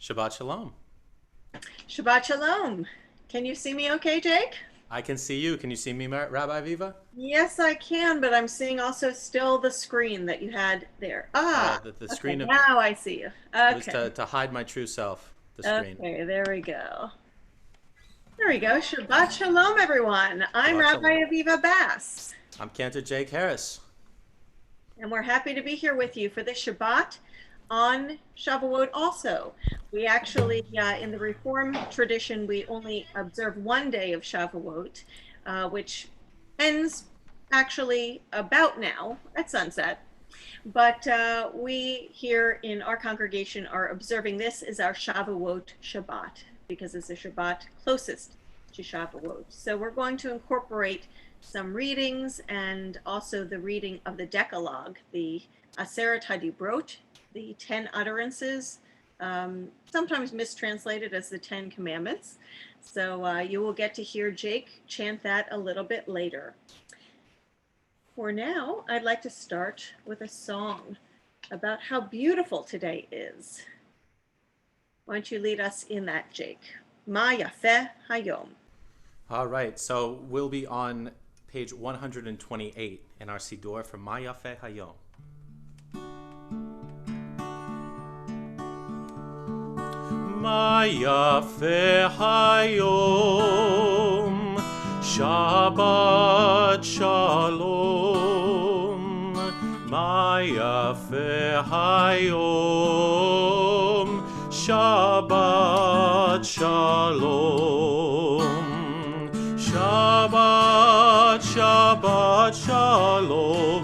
Shabbat Shalom. Shabbat Shalom. Can you see me okay, Jake? I can see you. Can you see me, Rabbi Viva? Yes, I can, but I'm seeing also still the screen that you had there. Oh, Ah, the okay, screen of now I see you. it was Okay, to hide my true self. The screen. okay, there we go. There we go. Shabbat Shalom, everyone. I'm Shabbat Rabbi Shalom. Aviva Bass, I'm Cantor Jake Harris. and we're happy to be here with you for the Shabbat on Shavuot also. We actually, in the Reform tradition, we only observe one day of Shavuot, which ends actually about now at sunset. But we here in our congregation are observing this as our Shavuot Shabbat because it's the Shabbat closest to Shavuot. So we're going to incorporate some readings and also the reading of the Decalogue, the Aseret HaDibrot, the 10 utterances, sometimes mistranslated as the 10 Commandments. So you will get to hear Jake chant that a little bit later. For now, I'd like to start with a song about how beautiful today is. Why don't you lead us in that, Jake? Ma Yafeh Hayom. All right, so we'll be on page 128 in our Siddur for Ma Yafeh Hayom. Ma Yafeh Hayom, Shabbat Shalom. Ma Yafeh Hayom, Shabbat Shalom. Shabbat, Shabbat Shalom.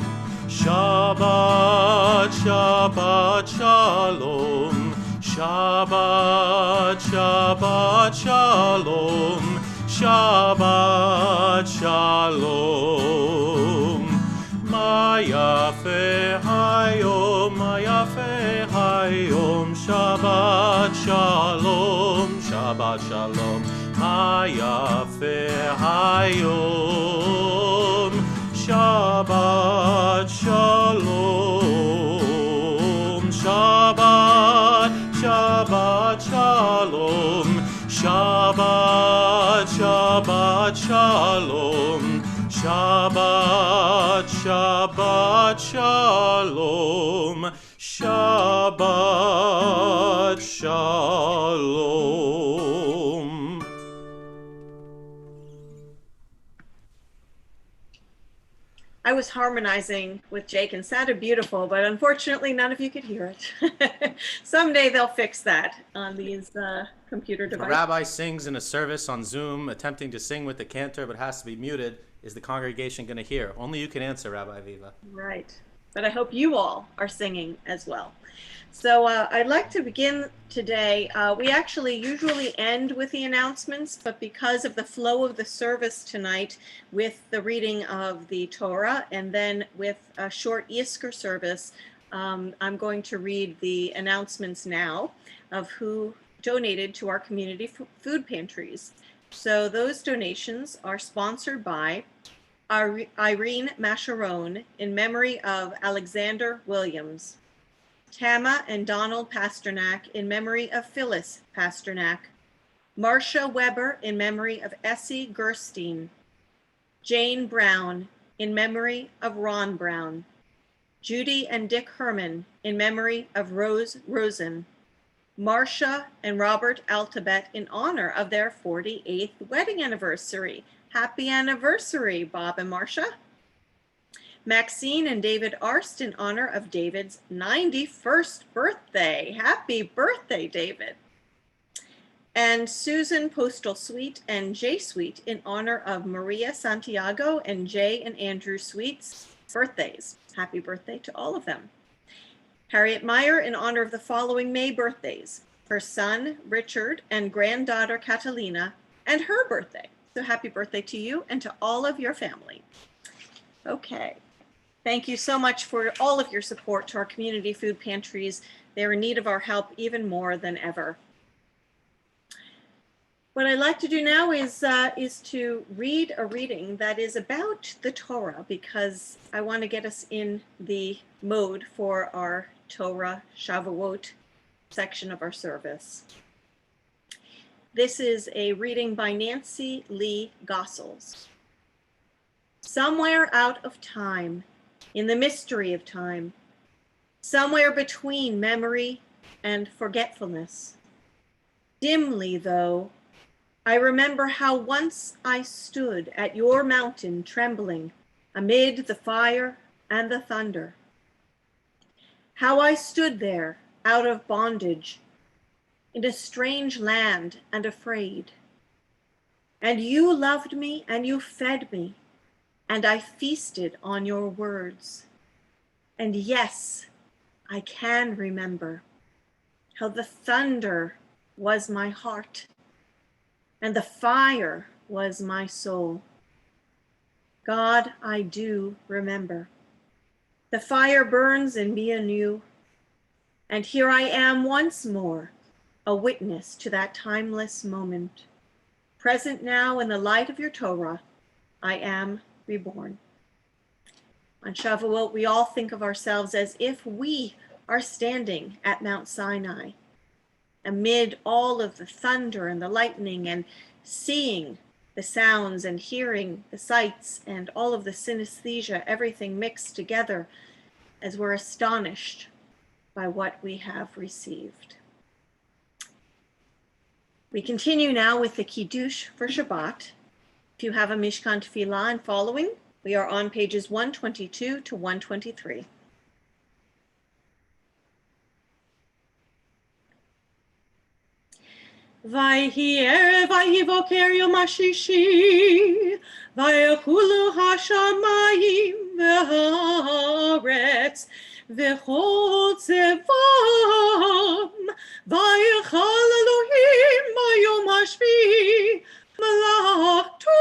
Shabbat, Shabbat Shalom. Shabbat, Shabbat Shalom. Shabbat Shalom. Ma Yafeh Hayom, Ma Yafeh Hayom. Shabbat Shalom, Shabbat Shalom. Ma Yafeh Hayom. Shabbat Shalom. Shabbat, Shabbat Shalom. Shabbat, Shabbat Shalom. Shabbat, Shabbat Shalom. Shabbat Shalom. I was harmonizing with Jake and sounded beautiful, but unfortunately none of you could hear it. Someday they'll fix that on these computer If a devices. rabbi sings in a service on Zoom, attempting to sing with the cantor but has to be muted, is the congregation going to hear? Only you can answer, Rabbi Viva. Right. But I hope you all are singing as well. So I'd like to begin today. We actually usually end with the announcements, but because of the flow of the service tonight with the reading of the Torah and then with a short Yizkor service, I'm going to read the announcements now of who donated to our community food pantries. So those donations are sponsored by Irene Masharon in memory of Alexander Williams. Tama and Donald Pasternak in memory of Phyllis Pasternak. Marcia Weber in memory of Essie Gerstein. Jane Brown in memory of Ron Brown. Judy and Dick Herman in memory of Rose Rosen. Marcia and Robert Altabet in honor of their 48th wedding anniversary. Happy anniversary, Bob and Marcia. Maxine and David Arst in honor of David's 91st birthday. Happy birthday, David. And Susan Postal Sweet and Jay Sweet in honor of Maria Santiago and Jay and Andrew Sweet's birthdays. Happy birthday to all of them. Harriet Meyer in honor of the following May birthdays. Her son, Richard, and granddaughter, Catalina, and her birthday. So happy birthday to you and to all of your family. Okay. Thank you so much for all of your support to our community food pantries. They're in need of our help even more than ever. What I'd like to do now is to read a reading that is about the Torah because I want to get us in the mode for our Torah Shavuot section of our service. This is a reading by Nancy Lee Gossels. Somewhere out of time, in the mystery of time, somewhere between memory and forgetfulness, dimly though, I remember how once I stood at your mountain trembling amid the fire and the thunder. How I stood there out of bondage in a strange land and afraid. And you loved me and you fed me, and I feasted on your words. And yes, I can remember how the thunder was my heart and the fire was my soul. God, I do remember. The fire burns in me anew, and here I am once more, a witness to that timeless moment. Present now in the light of your Torah, I am reborn. On Shavuot, we all think of ourselves as if we are standing at Mount Sinai, amid all of the thunder and the lightning, and seeing the sounds and hearing the sights and all of the synesthesia, everything mixed together as we're astonished by what we have received. We continue now with the Kiddush for Shabbat. If you have a Mishkan Tefillah and following, we are on pages 122 to 123. Vayhi Erev, vayhi Boker Yom HaShishi, vayachulu hashamayim v'haaretz, v'chol tzevam, vayachal Elohim b'yom hashvi'i, malachto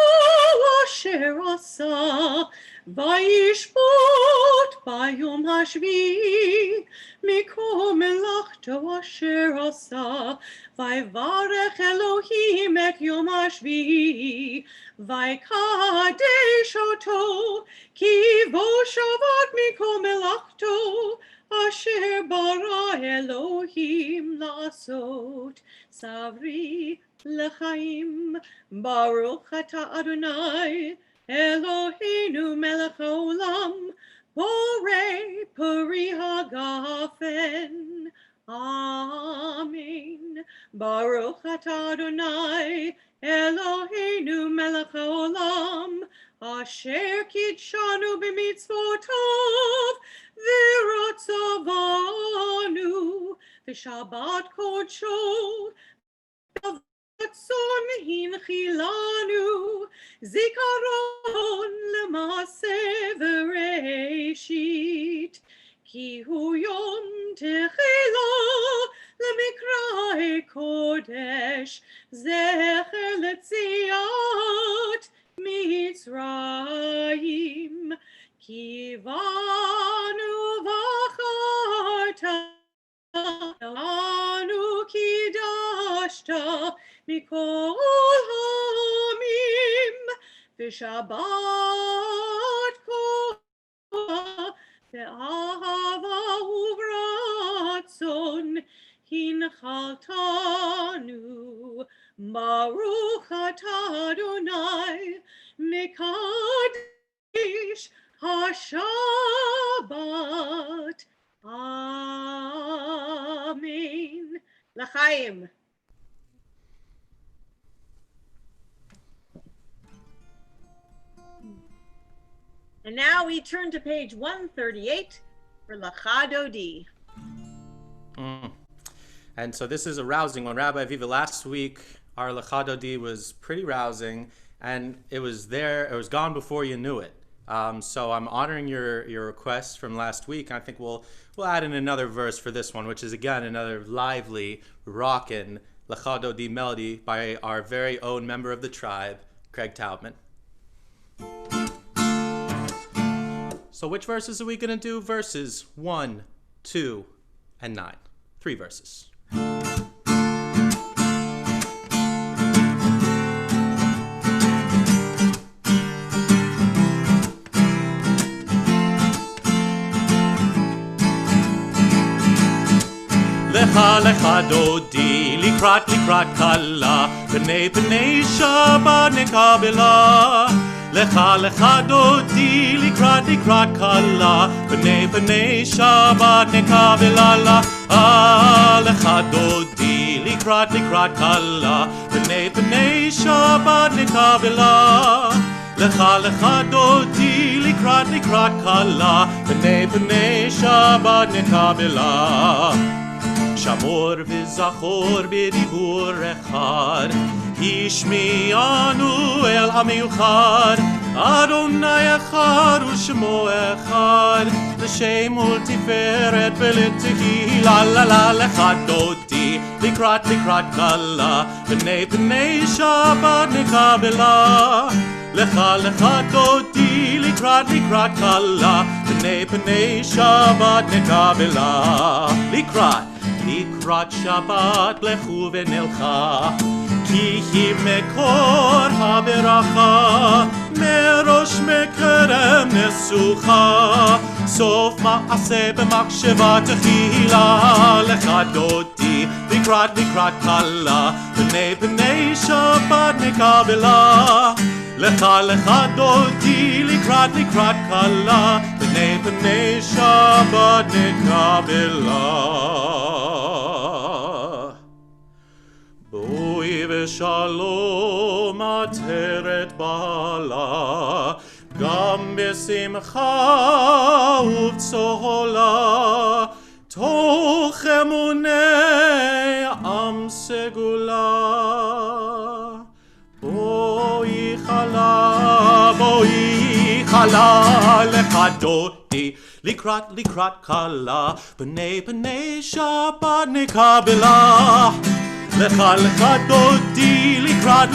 asher asa, vayishpot b'yom hashvi'i, mikol melachto asher asa, Vayvarech Elohim et yom hashvi'i, vaykadesh oto, ki bo shavat mikol melachto, asher bara Elohim lasot, savri lechaim, baruch ata Adonai, Eloheinu melech haolam, borei peri hagafen. Amen. Baruch atah Adonai, Eloheinu melech haolam, asher kidshanu b'mitzvotav, v'ratzavanu, v'shabbat kodsho, v'ratzon hinchilanu, zikaron l'maaseh v'reishit. Ki hu yom techila lemikra kodesh zecher letziat Mitzrayim ki vanu vacharta lanu kidashta mikol hamim v'shabbat kodesh Ve'ahava uvratzon hinchaltanu, Baruch atah Adonai, mekadesh hashabbat. Amen. L'chaim. And now we turn to page 138 for Lecha Dodi. And so this is a rousing one. Rabbi Aviva, last week our Lecha Dodi was pretty rousing, and it was gone before you knew it. So I'm honoring your request from last week, and I think we'll add in another verse for this one, which is again another lively, rockin' Lecha Dodi melody by our very own member of the tribe, Craig Taubman. So which verses are we going to do? Verses 1, 2, and 9. 3 verses. lecha dodi, likrat kala, b'nei Shabbat nekabela. Lecha dodi, likrat kala, b'nei Shabbat nekabela. Lecha dodi, likrat kala, b'nei Shabbat nekabela. Lecha dodi, likrat kala, b'nei Shabbat nekabela. Shamor v'zachor b'dibur echad, Ishmi'anu el ha'miuchad, Adonai echad u'shemo echad, L'shem ultiferet v'letehila. Lecha dodi, likrat kala, b'nei Shabbat nekabela. Lecha dodi, likrat kala, b'nei Shabbat nekabela. Likrat Shabbat lechu v'nelcha, ki hi mekor haberacha, merosh mekerem nesucha, sof ma'aseh b'machsheva techila. Lecha dodi, likrat kala, b'nei Shabbat nekabela. Lecha dodi, likrat kala, b'nei Shabbat nekabela. Boi v'shalom ateret bala, gam b'simcha uv'tzola, toch emunei am segula. Boi chala, lecha dodi, likrat kala, b'nei Shabbat nekabela. Lecha dodi, likrat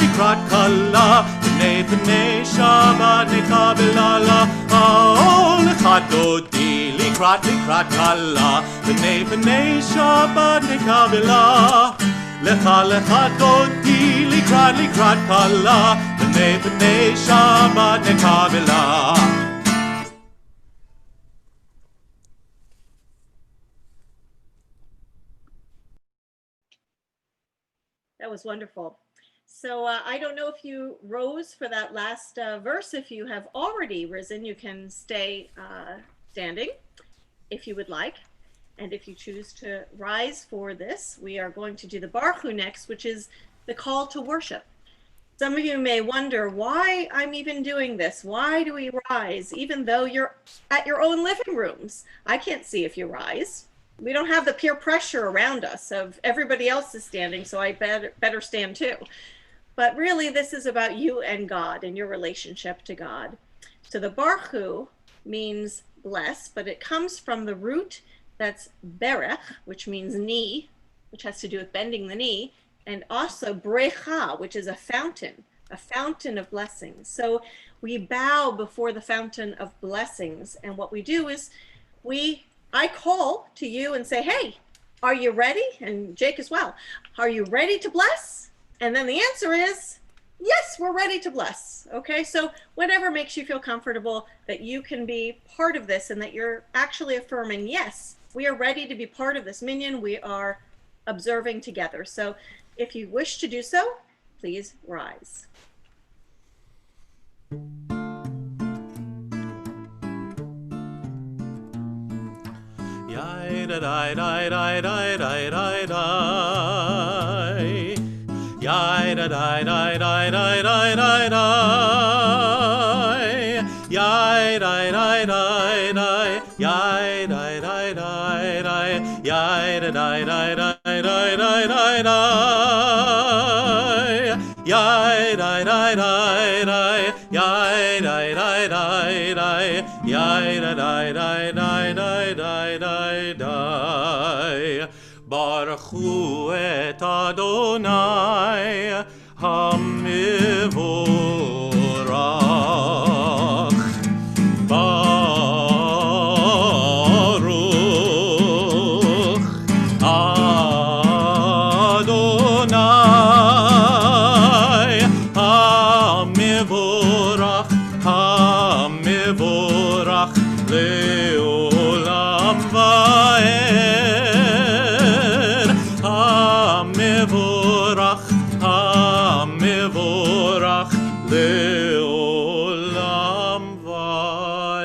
kala, b'nei Shabbat nekabela. Lecha dodi, likrat kala, b'nei Shabbat nekabela. Lecha dodi, likrat kala, b'nei Shabbat nekabela. That was wonderful. So I don't know if you rose for that last verse. If you have already risen, you can stay standing if you would like. And if you choose to rise for this, we are going to do the Baruch Hu next, which is the call to worship. Some of you may wonder why I'm even doing this. Why do we rise, even though you're at your own living rooms? I can't see if you rise. We don't have the peer pressure around us of everybody else is standing, so I better stand too. But really, this is about you and God and your relationship to God. So the Baruch Hu means bless, but it comes from the root that's berech, which means knee, which has to do with bending the knee, and also brecha, which is a fountain of blessings. So we bow before the fountain of blessings, and what we do is I call to you and say, hey, are you ready? And Jake as well. Are you ready to bless? And then the answer is, yes, we're ready to bless. Okay, so whatever makes you feel comfortable that you can be part of this and that you're actually affirming, yes, we are ready to be part of this minyan. We are observing together. So if you wish to do so, please rise. Yai da da da da da da da da. Yai da da da da da da da da. Yai da da da da. Yai da da da da. Yai da da da da da da da. Yai da da da da. Yai da da da da. Yai da da da da. Baruch Hu et Adonai HaMivorach. Baruch Adonai HaMivorach, HaMivorach le'olam va'ed.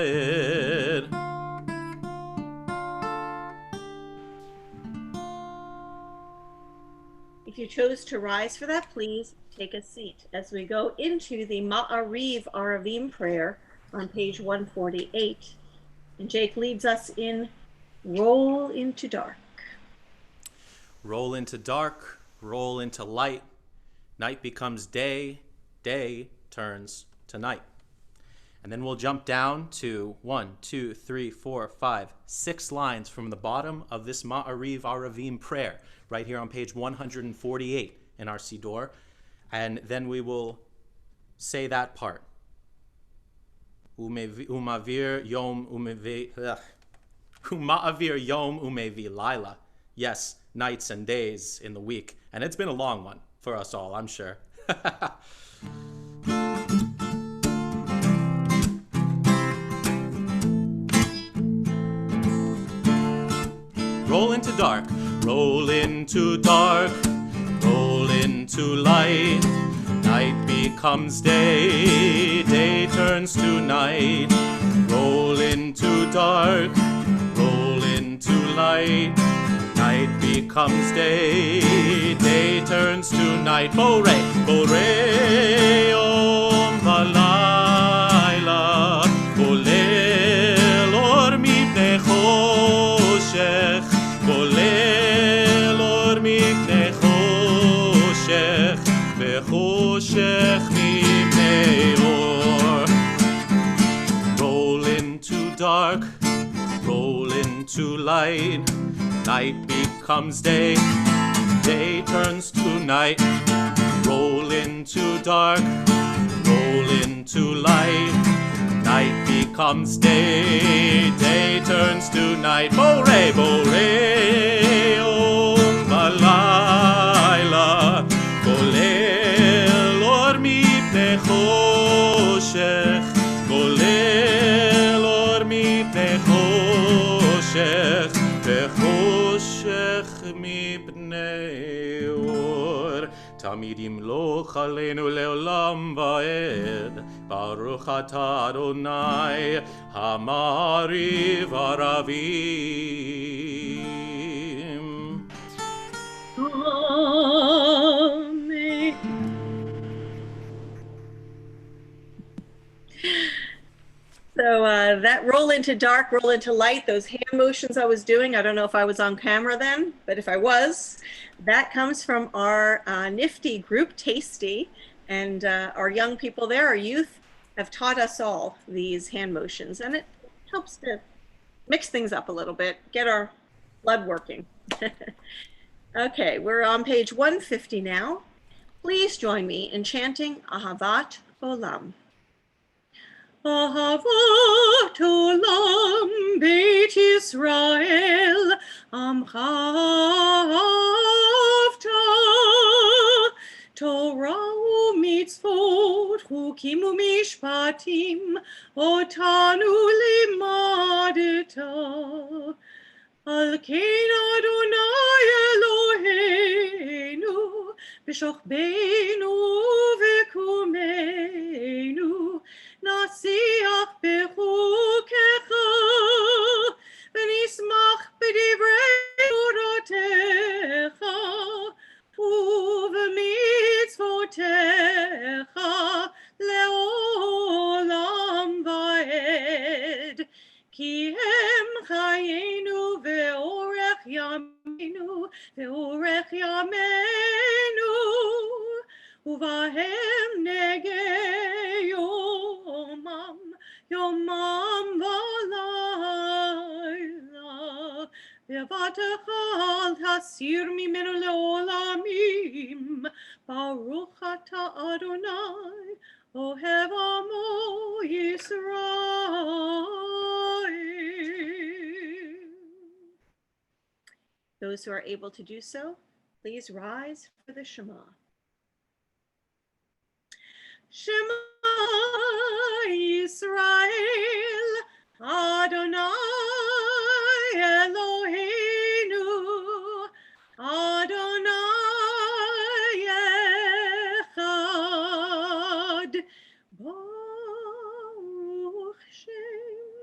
va'ed. If you chose to rise for that, please take a seat as we go into the Ma'ariv Aravim prayer on page 148. And Jake leads us in Roll into Dark. Roll into dark, roll into light. Night becomes day, day turns to night. And then we'll jump down to 1, 2, 3, 4, 5, 6 lines from the bottom of this Ma'ariv Aravim prayer, right here on page 148 in our Sidor. And then we will say that part. Umavir yom umevi laila. Yes, nights and days in the week. And it's been a long one for us all, I'm sure. Roll into dark, roll into dark, roll into light. Night becomes day, day turns to night. Roll into dark, roll into light. Night becomes day, day turns to night. Borei, borei yom v'layla, kolel or mipnei choshech, kolel or mipnei choshech, v'choshech mipnei or. Roll into dark, roll into light. Night becomes day, day turns to night. Roll into dark, roll into light. Night becomes day, day turns to night. Borei, borei yom v'layla, kolel or mipnei choshech, kolel or mipnei choshech, v'choshech mipnei or. Tamid yimloch aleinu leolam va'ed. Baruch atah Adonai Hamariv Aravim. Amen. So that roll into dark, roll into light, those hand motions I was doing, I don't know if I was on camera then, but if I was, that comes from our nifty group, Tasty, and our young people there, our youth, have taught us all these hand motions, and it helps to mix things up a little bit, get our blood working. Okay, we're on page 150 now. Please join me in chanting Ahavat Olam. Ahavat Olam Beit Yisrael Amcha Ahavta Torah u'mitzvot Chukim u'mishpatim Otanu limadeta Al kein Adonai Eloheinu B'shochbeinu v'kumeinu Nasiach b'chukecha v'nismach b'divrei Toratecha u'v'mitzvotecha le'olam va'ed Ki hem chayenu ve'orech yameinu uvahem negei yomam v'layla ve'vatecha al tasir mimenu le'olamim Baruch atah Adonai Ohev amo Yisrael. Those who are able to do so, please rise for the Shema. Shema Yisrael, Adonai Eloheinu, Adonai Echad, Baruch Shem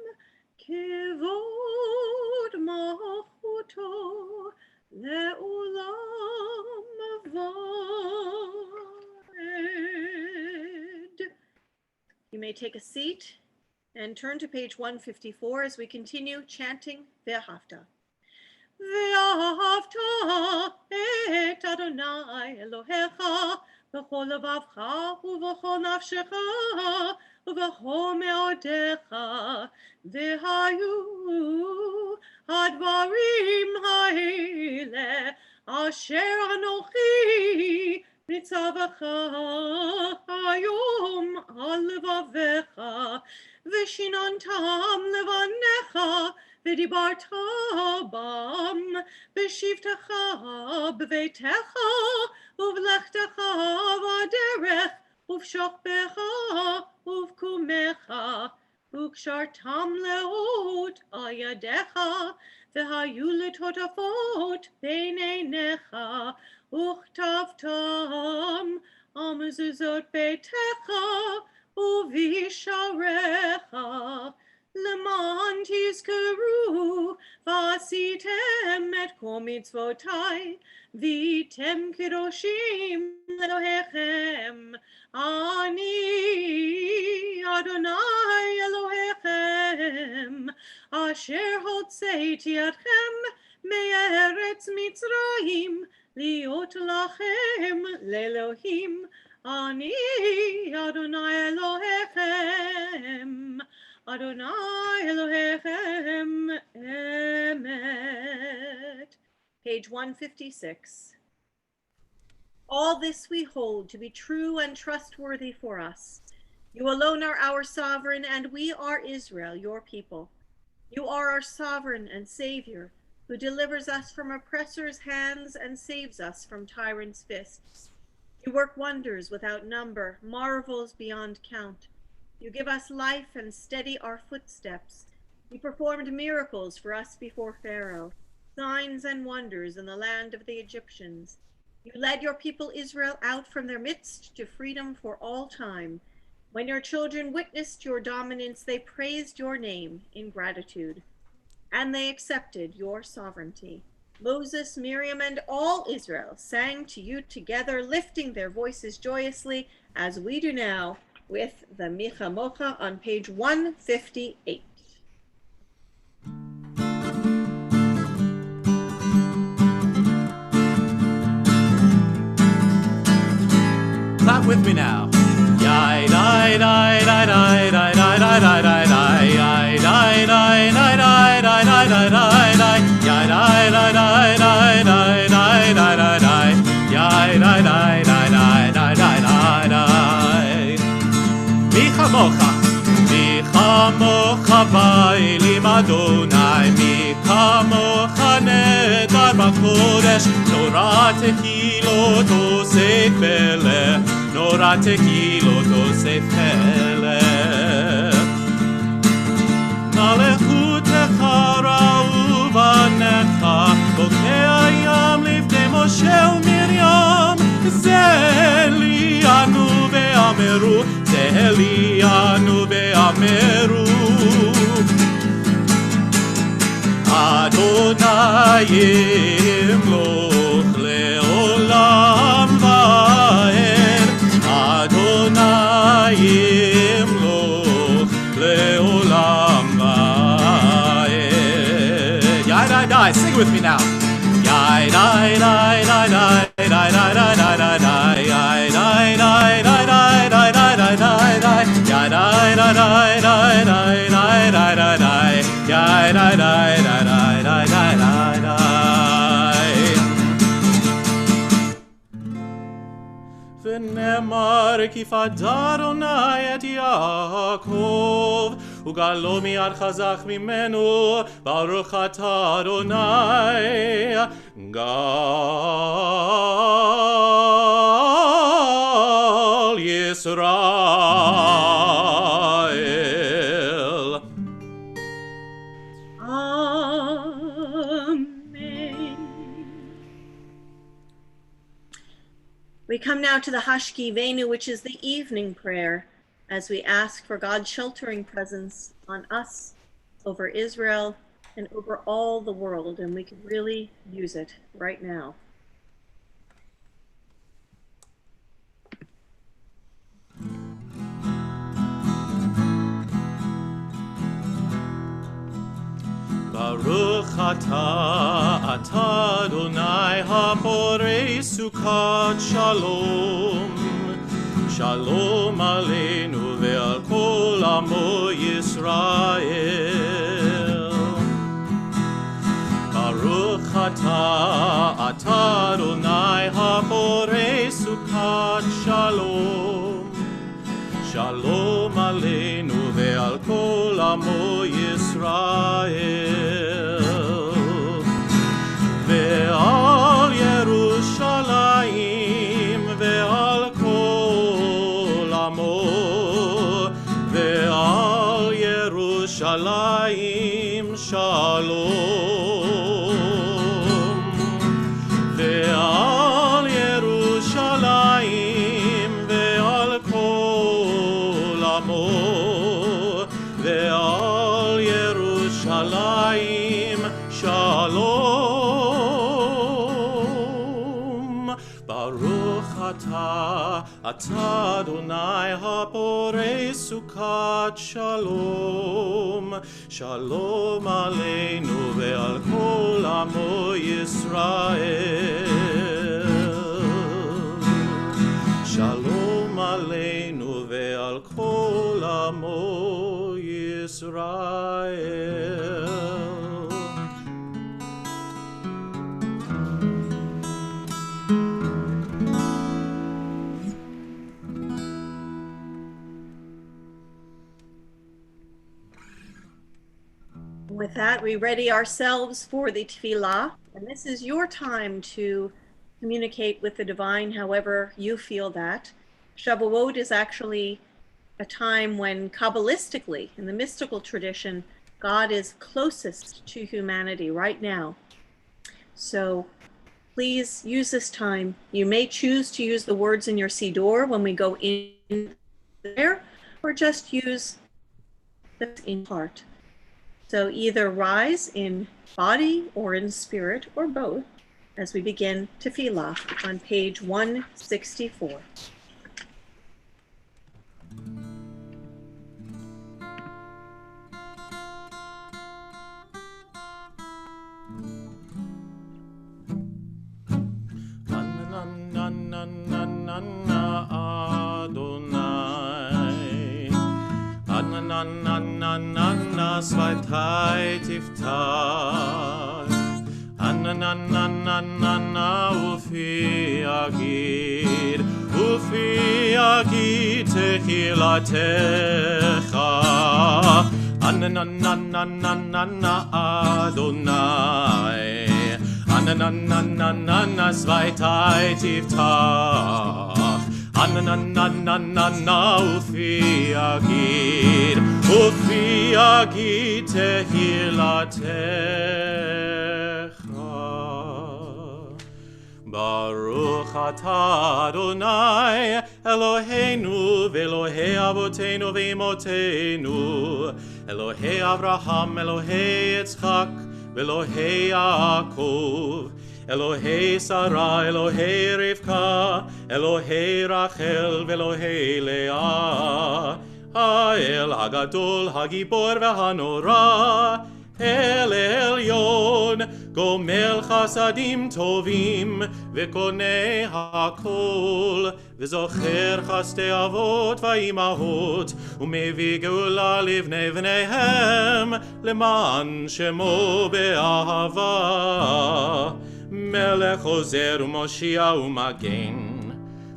may take a seat and turn to page 154 as we continue chanting Ve'ahavta. ואהבת את אדוני אלוהיך בכל לבבך ובכל נפשך ובכל מאודיך, והיו הדברים האלה אשר אנוכי מצווך היום על לבביך, ושיננתם לבניך ודיברת בם בשבתך בביתך ובלכתך בדרך ובשוכבך ובקומך, וקשרתם לאות על ידיך והיו לטוטפות בין עיניך, וכתבתם על מזוזות ביתך ובשעריך, למען תזכרו ועשיתם את כל מצוותיי והייתם קדושים לאלוהיכם. אני אדוני אלוהיכם אשר הוצאתי אתכם מארץ מצרים להיות לכם לאלוהים. אני אדוני אלוהיכם, Adonai Elohechem Emet. Page 156. All this we hold to be true and trustworthy for us. You alone are our sovereign, and we are Israel, your people. You are our sovereign and Savior, who delivers us from oppressors' hands and saves us from tyrants' fists. You work wonders without number, marvels beyond count. You give us life and steady our footsteps. You performed miracles for us before Pharaoh, signs and wonders in the land of the Egyptians. You led your people Israel out from their midst to freedom for all time. When your children witnessed your dominance, they praised your name in gratitude, and they accepted your sovereignty. Moses, Miriam, and all Israel sang to you together, lifting their voices joyously, as we do now, with the Micha Mocha on page 158. Clap with me now. Yai dai dai dai dai dai dai dai dai dai dai yai dai dai dai dai dai dai dai dai dai yai dai dai dai dai dai dai dai dai dai yai dai dai dai dai dai dai dai dai. Micha mocha, micha mocha ba'elim Adonai, micha mocha nedar b'kodesh, Torah tehilot osef peleh, Torah tehilot osef peleh. Malechutecha ra'u banecha, bokei hayam lifnei Moshe u'Miriam, zelianu ve'ameru, zelianu ve'ameru. Adonai yimloch le'olam va'ed, Adonai yimloch le'olam va'ed. Yai dai dai, sing with me now. Yai dai dai dai dai dai dai dai dai dai dai yai dai dai dai dai dai dai dai dai dai yai dai dai dai dai dai dai dai dai dai yai dai dai dai dai dai dai dai dai. V'nemar ki fadar Adonai et Yaakov ugalo mi'ad chazak mimenu baruch atah Adonai gal Yisrael. Amen. We come now to the Hashki Venu, which is the evening prayer, as we ask for God's sheltering presence on us, over Israel, and over all the world, and we could really use it right now. Baruch atah Adonai haborei sukkot shalom. Shalom aleinu ve'al kol amo Yisrael. Baruch atah Adonai haborei sukkot shalom. Shalom aleinu ve'al kol amo Yisrael. Ve'al Yerushalayim ve'al kol amo. Ve'al Yerushalayim shalom. Ve'al Yerushalayim ve'al kol amo. Ve'al Yerushalayim shalom. Baruch atah Adonai haborei sukkot shalom. Shalom aleinu ve'al kol amo Yisrael. Shalom aleinu ve'al kol amo Yisrael. With that, we ready ourselves for the tefillah, and this is your time to communicate with the divine however you feel that. Shavuot is actually a time when, Kabbalistically, in the mystical tradition, God is closest to humanity right now. So please use this time. You may choose to use the words in your Siddur when we go in there, or just use this in heart. So either rise in body or in spirit, or both, as we begin tefillah on page 164. Anna Sveitai Tiftach Anna Ufi Agid Techilatecha Anna Adonai Anna Sveitai Tiftach Ufi Agid Tehilatecha. Baruch atah Adonai Eloheinu ve'Elohei Avotenu ve'Imotenu Elohei Avraham, Elohei Yitzchak ve'Elohei Yaakov Elohei Sarah, Elohei Rivka, Elohei Rachel, ve'Elohei Leah, Ha'el Hagadol, Hagibor ve'Hanora, El Elyon, Gomel Chasadim Tovim, Ve'Konei Hakol, Ve'Zocher Chastei Avot va'Imahot, U'Mevi Geula Livnei V'neihem, Leman Shemo be'ahava. Melech Ozer u'Moshiach u'Magen.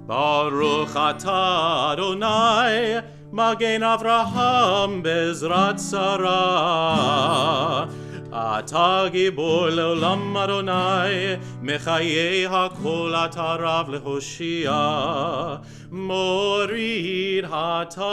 Baruch atah Adonai, Magen Avraham bezrat Sarah. Atah Gibor le'olam Adonai, Mechayei hakol atah Rav le'Hoshia. Morid hatal,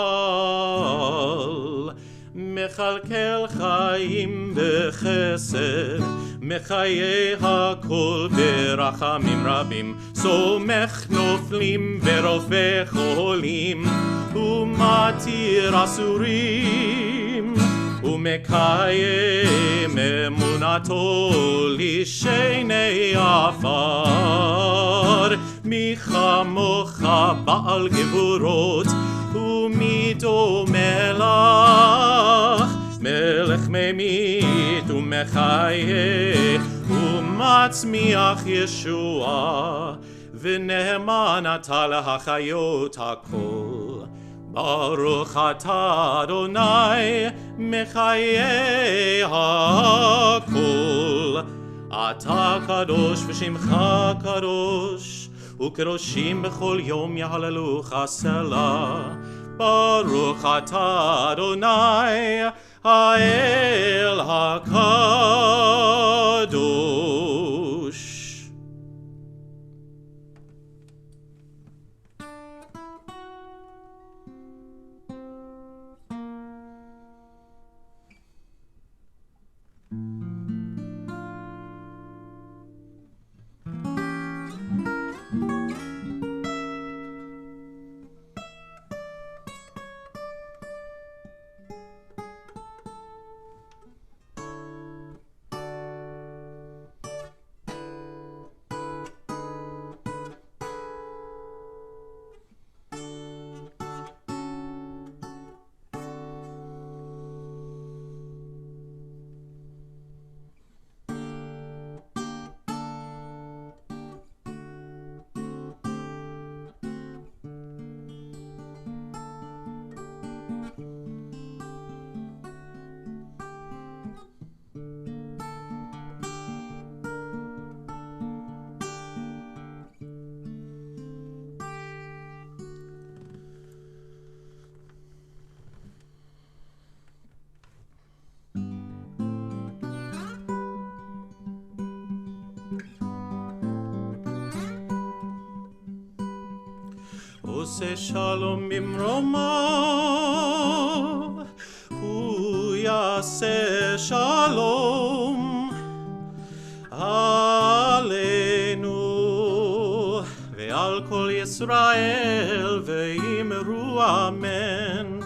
Mechalkel chaim bechesed, Mechayei hakol berachamim rabim, Somech noflim verofeh cholim, Umatir asurim, Umekayem emunato lishenei afar, Michamocha ba'al gevurot, Umido melach, מלך ממית ומחיה ומצמיח ישועה ונאמן אתה להחיות הכל. ברוך אתה אדוני מחיי הכל. אתה קדוש ושמך קדוש וקדושים בכל יום יהללוך סלה. ברוך אתה אדוני האל הקדוש. עושה שלום במרומיו, הוא יעשה שלום עלינו ועל כל ישראל ואמרו אמן.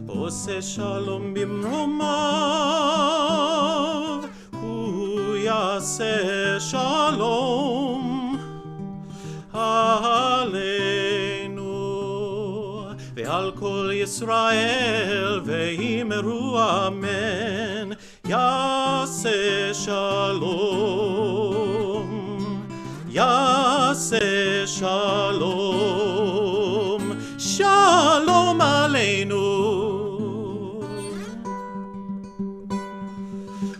עושה שלום במרומיו, הוא יעשה שלום עלינו ועל כל ישראל ואמרו אמן. יעשה שלום, יעשה שלום, שלום עלינו.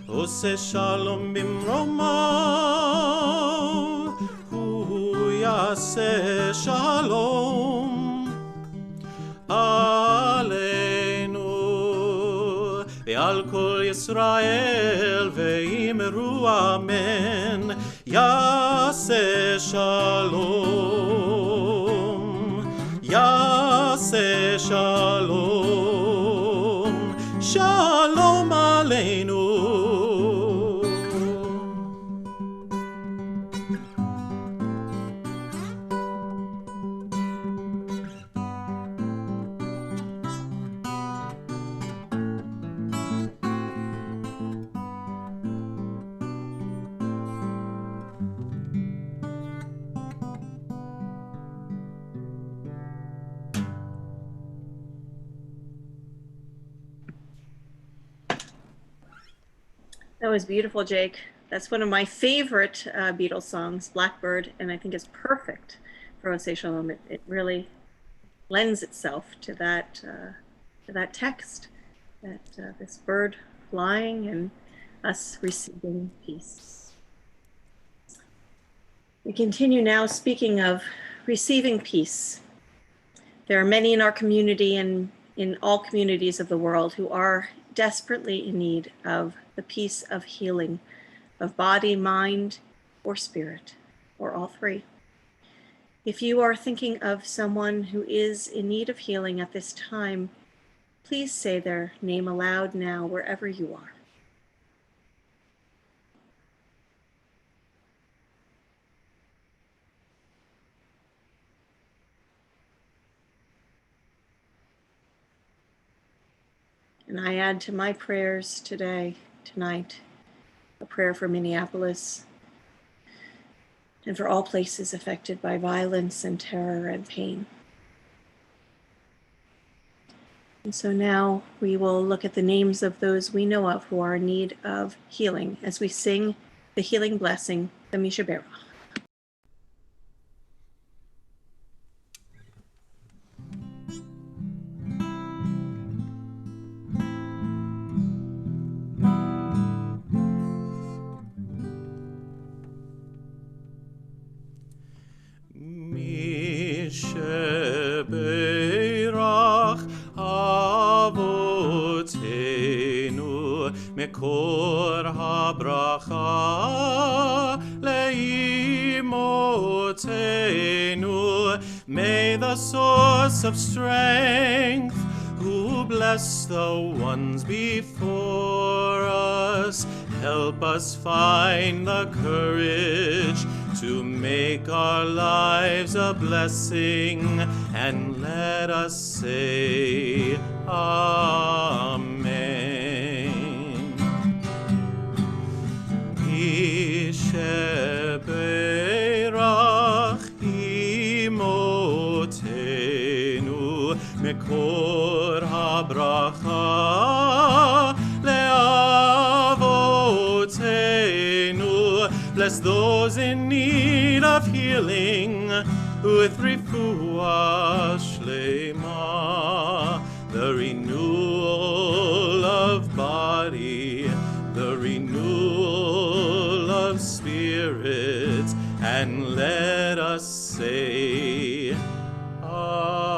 עושה שלום במרומיו, הוא יעשה שלום עלינו ועל כל ישראל ואמרו אמן. יעשה שלום, יעשה שלום, שלום עלינו. That was beautiful, Jake. That's one of my favorite Beatles songs, Blackbird, and I think it's perfect for Oseh Shalom. It really lends itself to that text, that this bird flying and us receiving peace. We continue now speaking of receiving peace. There are many in our community and in all communities of the world who are desperately in need of the peace of healing of body, mind, or spirit, or all three. If you are thinking of someone who is in need of healing at this time, please say their name aloud now, wherever you are. And I add to my prayers tonight, a prayer for Minneapolis and for all places affected by violence and terror and pain. And so now we will look at the names of those we know of who are in need of healing as we sing the healing blessing, the Mishaberach. Mishaberach avotenu mekor habracha leimotenu. May the source of strength, who bless the ones before us, help us find the courage to make our lives a blessing, and let us say Amen. Isheberach imotenu mekor habracha leavotenu. Bless those in need of healing with refuah shlema, the renewal of body, the renewal of spirit, and let us say Amen.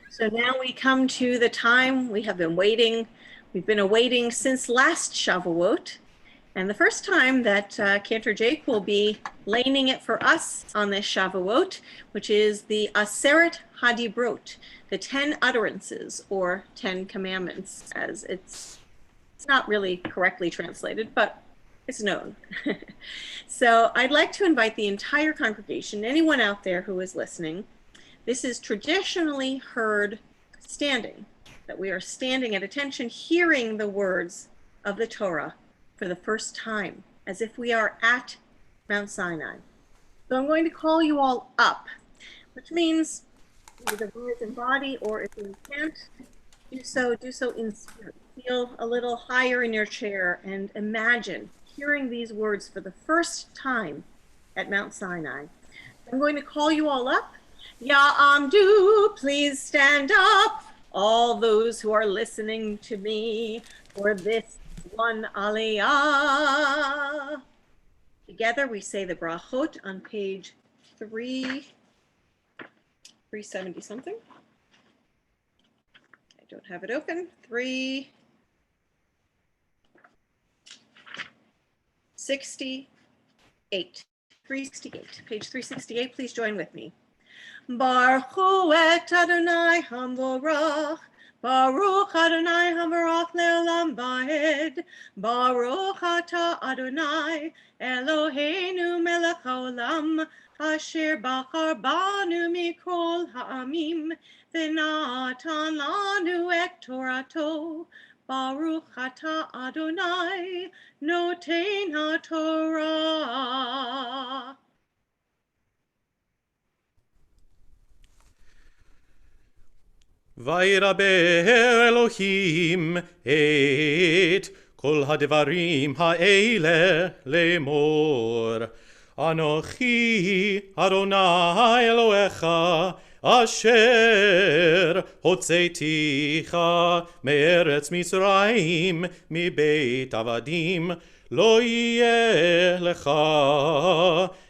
So now we come to the time we have been waiting. We've been awaiting since last Shavuot. And the first time that Cantor Jake will be laning it for us on this Shavuot, which is the Aseret Hadibrot, the 10 utterances or 10 commandments, as it's not really correctly translated, but it's known. So I'd like to invite the entire congregation, anyone out there who is listening. This is traditionally heard standing, that we are standing at attention, hearing the words of the Torah for the first time, as if we are at Mount Sinai. So I'm going to call you all up, which means either words in body, or if you can't do so in spirit. Feel a little higher in your chair and imagine hearing these words for the first time at Mount Sinai. I'm going to call you all up. Ya'amdu, please stand up, all those who are listening to me for this one aliyah. Together we say the brachot on page 370 something. I don't have it open. 368. 368. Page 368. Please join with me. Baruch hu et Adonai hamvorach. Baruch Adonai hamvorach le'olam va'ed. Baruch atah Adonai Eloheinu melech haolam, asher bachar banu mikol ha'amim, v'natan lanu et torato. Baruch atah Adonai noten ha'torah. וירבה אלוהים את כל הדברים האלה לאמור. אנוכי אדוני אלוהיך אשר הוצאתיך מארץ מצרים מבית עבדים. לא יהיה לך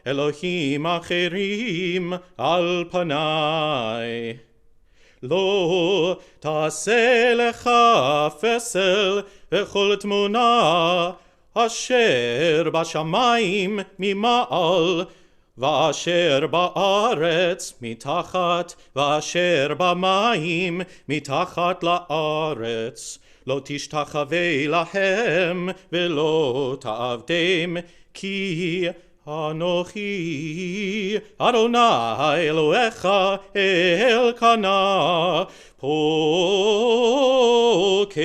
אלוהים אחרים על פניי. לא תעשה לך פסל וכל תמונה אשר בשמיים ממעל, ואשר בארץ מתחת, ואשר במים מתחת לארץ. לא תשתחווה להם ולא תעבדם, כי Anochi Adonai Elohecha Elkanah Poked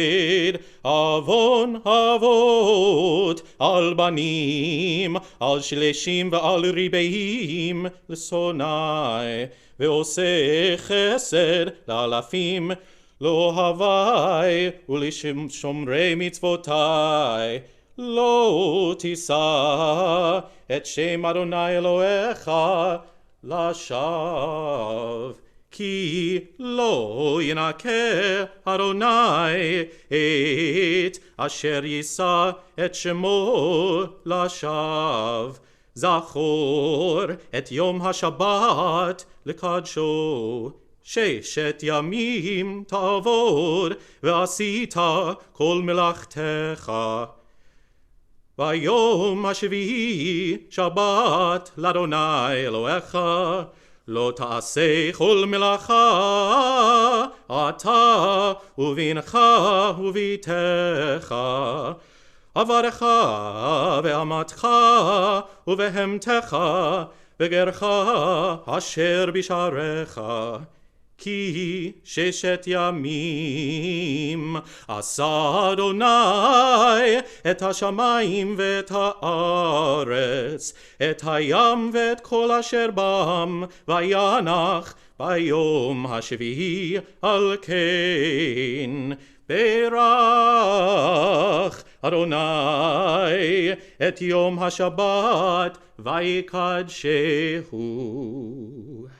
Avon Avot Al Banim Al Shleshim Ve'al Ribeim L'Sonai Ve'oseh Chesed La'alafim Lo Havai U'lishomrei Mitzvotai Lo tisa et shem Adonai Elohecha lashav, ki lo yinakeh Adonai et asher yisa et shemo lashav. Zachor et yom haShabbat lekadsho. Sheshet yamim ta'avod ve'asita kol melachtecha. Vayom hashvi'i Shabbat l'Adonai Elohecha lo ta'aseh chol melacha ata uvincha uvitecha avarecha ve'amatcha uvehemtecha vegercha asher bisharecha. Ki sheshet yamim asa Adonai et hashamayim vet haaretz et hayam vet kol asher bam vayanach bayom hashvi'i al kein berach Adonai et yom hashabbat vayikadshehu.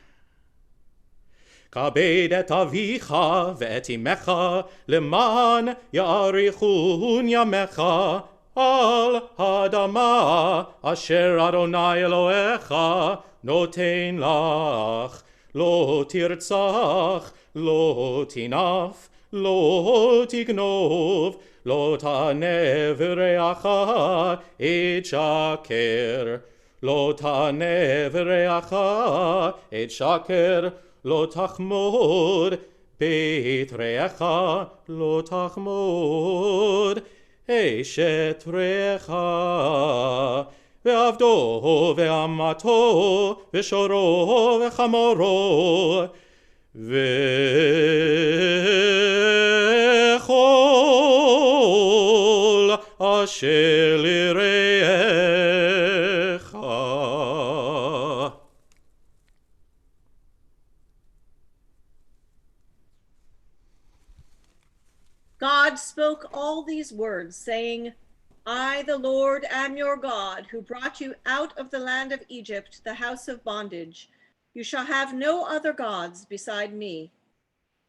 Kabed et avicha ve'et imecha leman ya'arichun yamecha al hadama asher Adonai Elohecha noten lach. Lo tirtzach, lo tinaf, lo tignov, lo ta'nev re'acha et shaker. Lo ta'nev re'acha et shaker. Lo tachmod beit recha, lo tachmod eshet recha. Ve'avdo ve'amato ve'shoro ve'chamoro ve'chol asher lirecha. God spoke all these words, saying, I, the Lord, am your God, who brought you out of the land of Egypt, the house of bondage. You shall have no other gods beside me.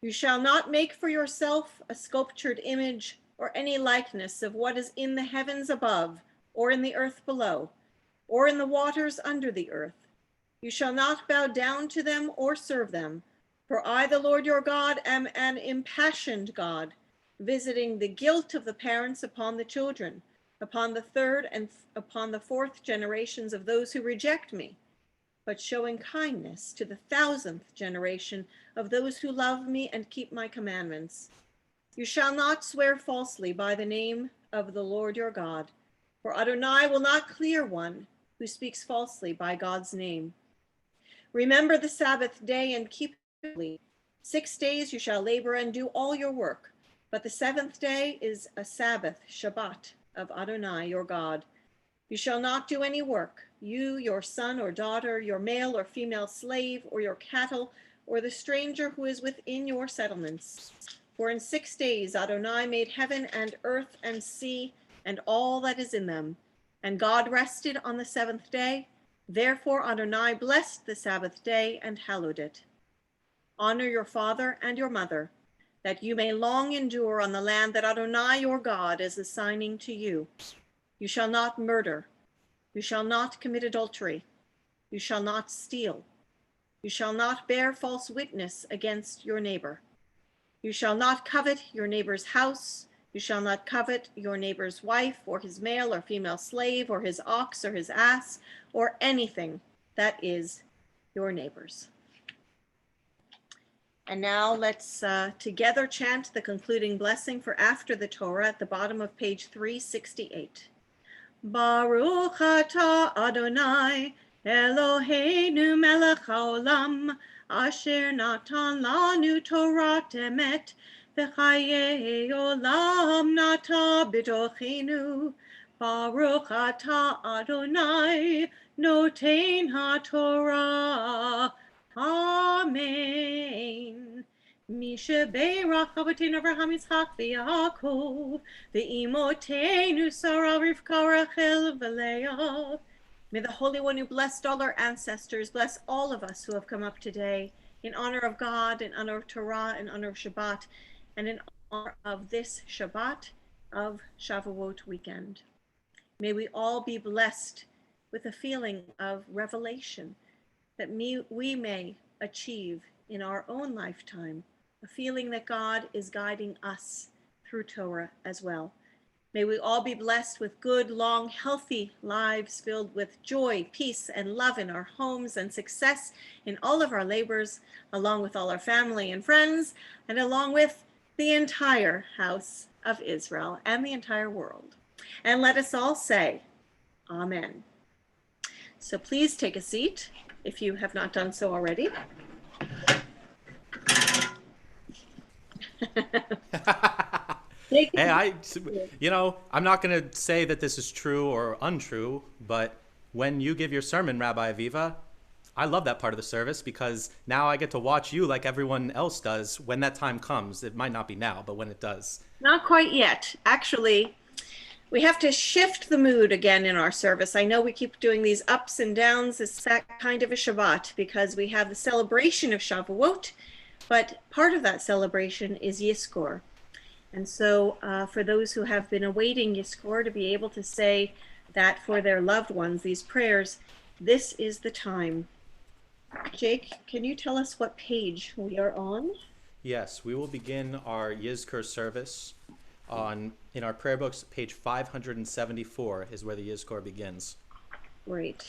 You shall not make for yourself a sculptured image or any likeness of what is in the heavens above, or in the earth below, or in the waters under the earth. You shall not bow down to them or serve them, for I, the Lord your God, am an impassioned God, visiting the guilt of the parents upon the children, upon the third and upon the fourth generations of those who reject me, but showing kindness to the 1,000th generation of those who love me and keep my commandments. You shall not swear falsely by the name of the Lord your God, for Adonai will not clear one who speaks falsely by God's name. Remember the Sabbath day and keep it holy. 6 days you shall labor and do all your work, but the 7th day is a Sabbath, Shabbat, of Adonai your God. You shall not do any work, you, your son or daughter, your male or female slave, or your cattle, or the stranger who is within your settlements. For in 6 days Adonai made heaven and earth and sea and all that is in them. And God rested on the 7th day. Therefore Adonai blessed the Sabbath day and hallowed it. Honor your father and your mother, that you may long endure on the land that Adonai your God is assigning to you. You shall not murder. You shall not commit adultery. You shall not steal. You shall not bear false witness against your neighbor. You shall not covet your neighbor's house. You shall not covet your neighbor's wife, or his male or female slave, or his ox or his ass, or anything that is your neighbor's. And now let's together chant the concluding blessing for after the Torah at the bottom of page 368. Baruch atah Adonai, Eloheinu melech haolam, asher natan lanu Torat emet, v'chayei olam nata b'tochenu. Baruch atah Adonai, noten haTorah. Amen. Misha Beirach Avotenu Avraham Yitzchak v'Yaakov v'Imotenu Sarah Rivka Rachel v'Leah. May the Holy One who blessed all our ancestors bless all of us who have come up today in honor of God, in honor of Torah, in honor of Shabbat, and in honor of this Shabbat of Shavuot weekend. May we all be blessed with a feeling of revelation that we may achieve in our own lifetime, a feeling that God is guiding us through Torah as well. May we all be blessed with good, long, healthy lives filled with joy, peace, and love in our homes, and success in all of our labors, along with all our family and friends, and along with the entire house of Israel and the entire world. And let us all say, Amen. So please take a seat if you have not done so already. Hey, I'm not going to say that this is true or untrue, but when you give your sermon, Rabbi Aviva, I love that part of the service because now I get to watch you like everyone else does when that time comes. It might not be now, but when it does. Not quite yet. Actually, we have to shift the mood again in our service. I know we keep doing these ups and downs. It's that kind of a Shabbat because we have the celebration of Shavuot, but part of that celebration is Yizkor. And so for those who have been awaiting Yizkor to be able to say that for their loved ones, these prayers, this is the time. Jake, can you tell us what page we are on? Yes, we will begin our Yizkor service in our prayer books. Page 574 is where the Yizkor begins. Great.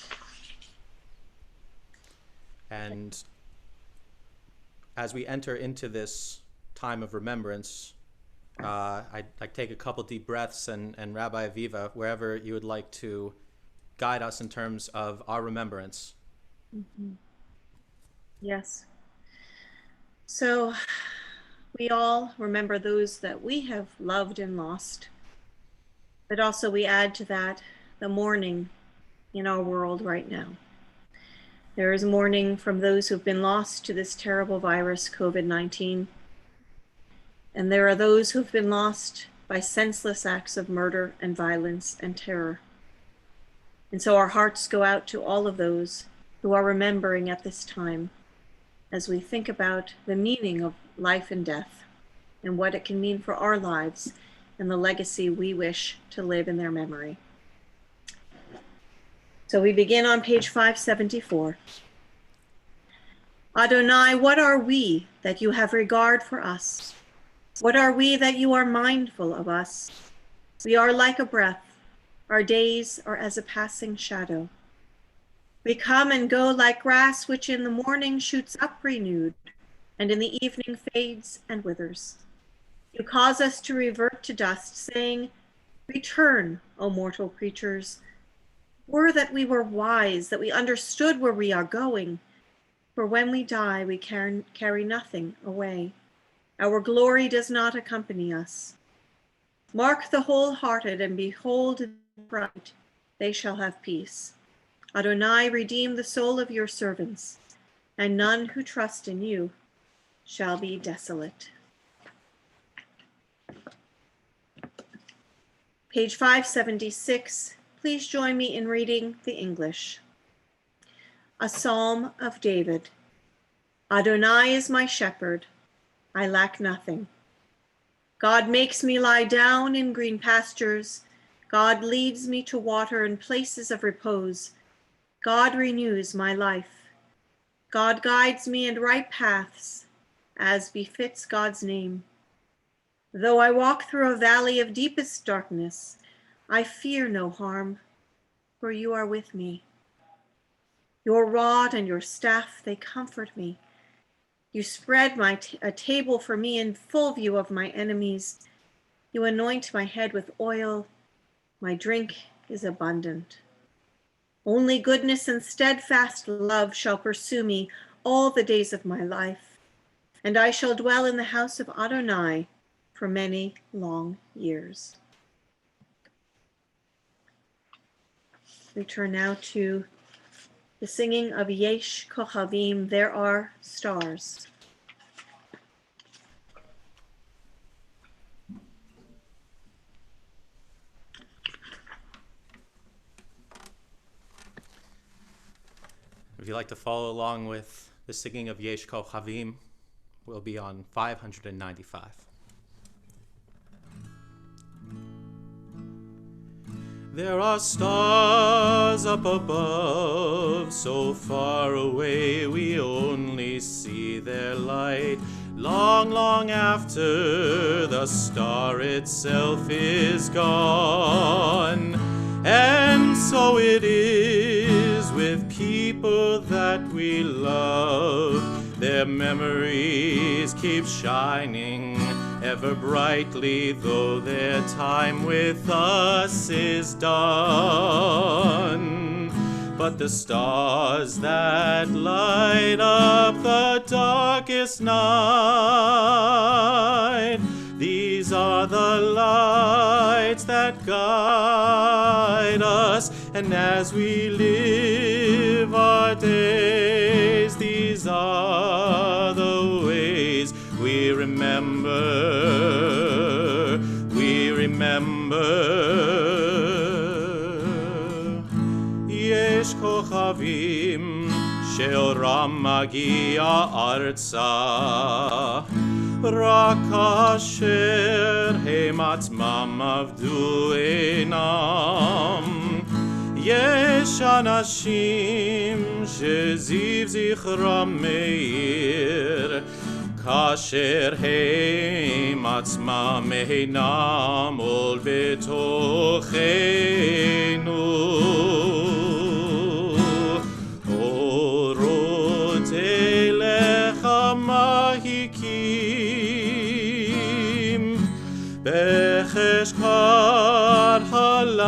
And as we enter into this time of remembrance, I take a couple deep breaths, and Rabbi Aviva, wherever you would like to guide us in terms of our remembrance. Mm-hmm. Yes. So we all remember those that we have loved and lost, but also we add to that the mourning in our world right now. There is mourning from those who've been lost to this terrible virus, COVID-19. And there are those who've been lost by senseless acts of murder and violence and terror. And so our hearts go out to all of those who are remembering at this time as we think about the meaning of life and death and what it can mean for our lives and the legacy we wish to live in their memory. So we begin on page 574. Adonai, what are we that you have regard for us? What are we that you are mindful of us? We are like a breath. Our days are as a passing shadow. We come and go like grass which in the morning shoots up renewed, and in the evening fades and withers. You cause us to revert to dust, saying, return, O mortal creatures. Would that we were wise, that we understood where we are going. For when we die, we carry nothing away. Our glory does not accompany us. Mark the wholehearted and behold the upright, they shall have peace. Adonai, redeem the soul of your servants, and none who trust in you shall be desolate. Page 576, please join me in reading the English. A Psalm of David. Adonai is my shepherd, I lack nothing. God makes me lie down in green pastures. God leads me to water and places of repose. God renews my life. God guides me in right paths, as befits God's name. Though I walk through a valley of deepest darkness, I fear no harm, for you are with me. Your rod and your staff, they comfort me. You spread a table for me in full view of my enemies. You anoint my head with oil. My drink is abundant. Only goodness and steadfast love shall pursue me all the days of my life, and I shall dwell in the house of Adonai for many long years. We turn now to the singing of Yesh Kochavim, there are stars. If you'd like to follow along with the singing of Yesh Kochavim, we'll be on 595. There are stars up above, so far away we only see their light. Long, long after the star itself is gone. And so it is with people that we love. Their memories keep shining ever brightly, though their time with us is done. But the stars that light up the darkest night, these are the lights that guide us, and as we live our days, these are the ways we remember, Yesh kochavim she'oram magia arza, רק כאשר הם עצמם עבדו אינם. יש אנשים שזיו זכרם מאיר, כאשר הם עצמם אינם עול בתוכנו. אורות אליך מהיקים בחשכר הליל,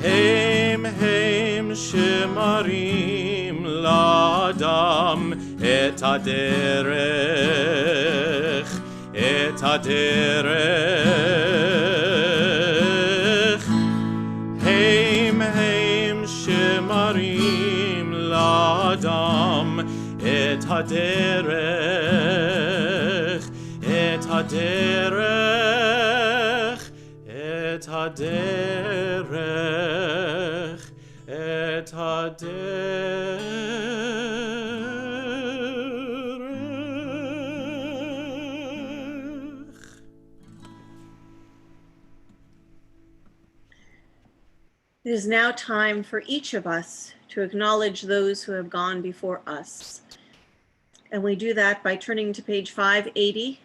הם שמראים לאדם את הדרך, הם שמראים לאדם את הדרך, את הדרך, את הדרך, את הדרך. It is now time for each of us to acknowledge those who have gone before us. And we do that by turning to page 580.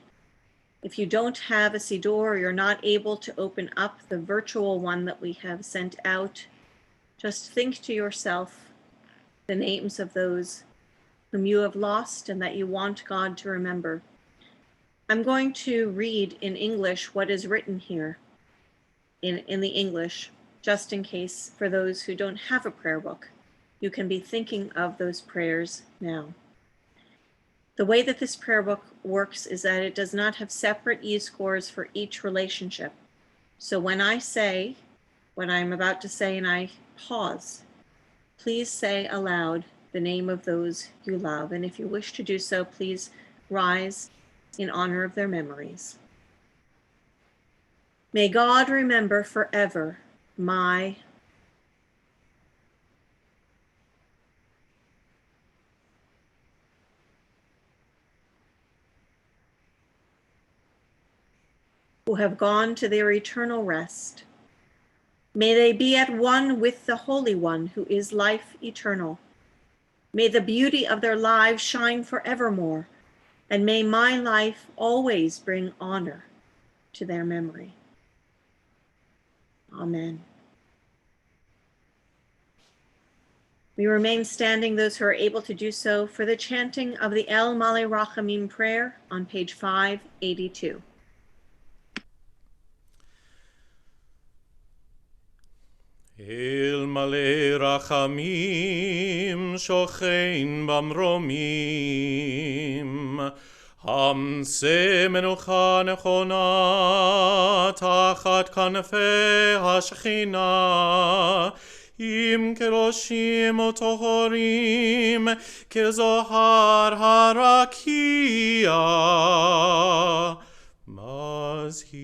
If you don't have a Siddur or you're not able to open up the virtual one that we have sent out, just think to yourself the names of those whom you have lost and that you want God to remember. I'm going to read in English what is written here in the English, just in case for those who don't have a prayer book, you can be thinking of those prayers now. The way that this prayer book works is that it does not have separate Yizkors for each relationship. So when I say what I'm about to say and I pause, please say aloud the name of those you love. And if you wish to do so, please rise in honor of their memories. May God remember forever my who have gone to their eternal rest. May they be at one with the Holy One who is life eternal. May the beauty of their lives shine forevermore, and may my life always bring honor to their memory. Amen. We remain standing, those who are able to do so, for the chanting of the El Malei Rachamim prayer on page 582. אלמלא רחמים שוכן במרומים, המשא מנוחה נכונה תחת כנפי השכינה, עם קדושים וטהורים כזוהר הרקיע, מזהירים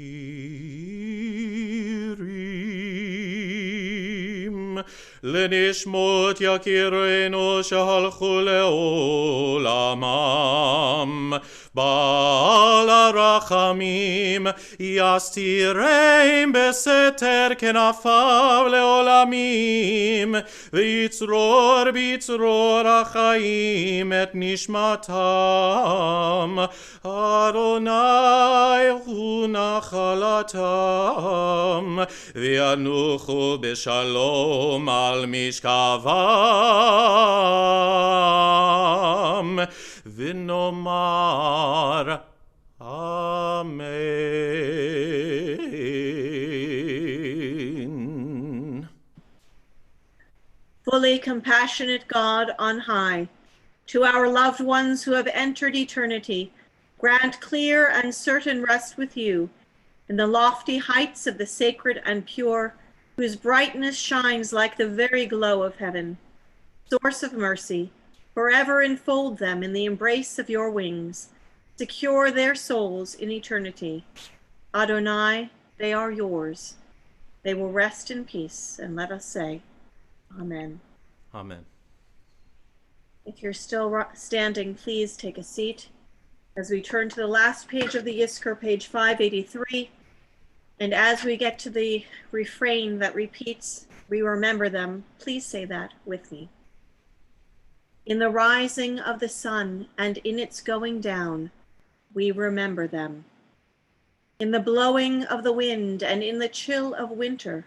לנשמות יקירינו שהלכו לעולמם. בעל הרחמים יסתירם בסתר כנפיו לעולמים, ויצרור בצרור החיים את נשמתם. אדוני הוא נחלתם, וינוחו בשלום על משכבם, ונאמר Amen. Fully compassionate God on high, to our loved ones who have entered eternity, grant clear and certain rest with you in the lofty heights of the sacred and pure, whose brightness shines like the very glow of heaven. Source of mercy, forever enfold them in the embrace of your wings. Secure their souls in eternity. Adonai, they are yours. They will rest in peace, and let us say, Amen. Amen. If you're still standing, please take a seat as we turn to the last page of the Yizkor, page 583. And as we get to the refrain that repeats, we remember them, please say that with me. In the rising of the sun and in its going down, we remember them. In the blowing of the wind and in the chill of winter,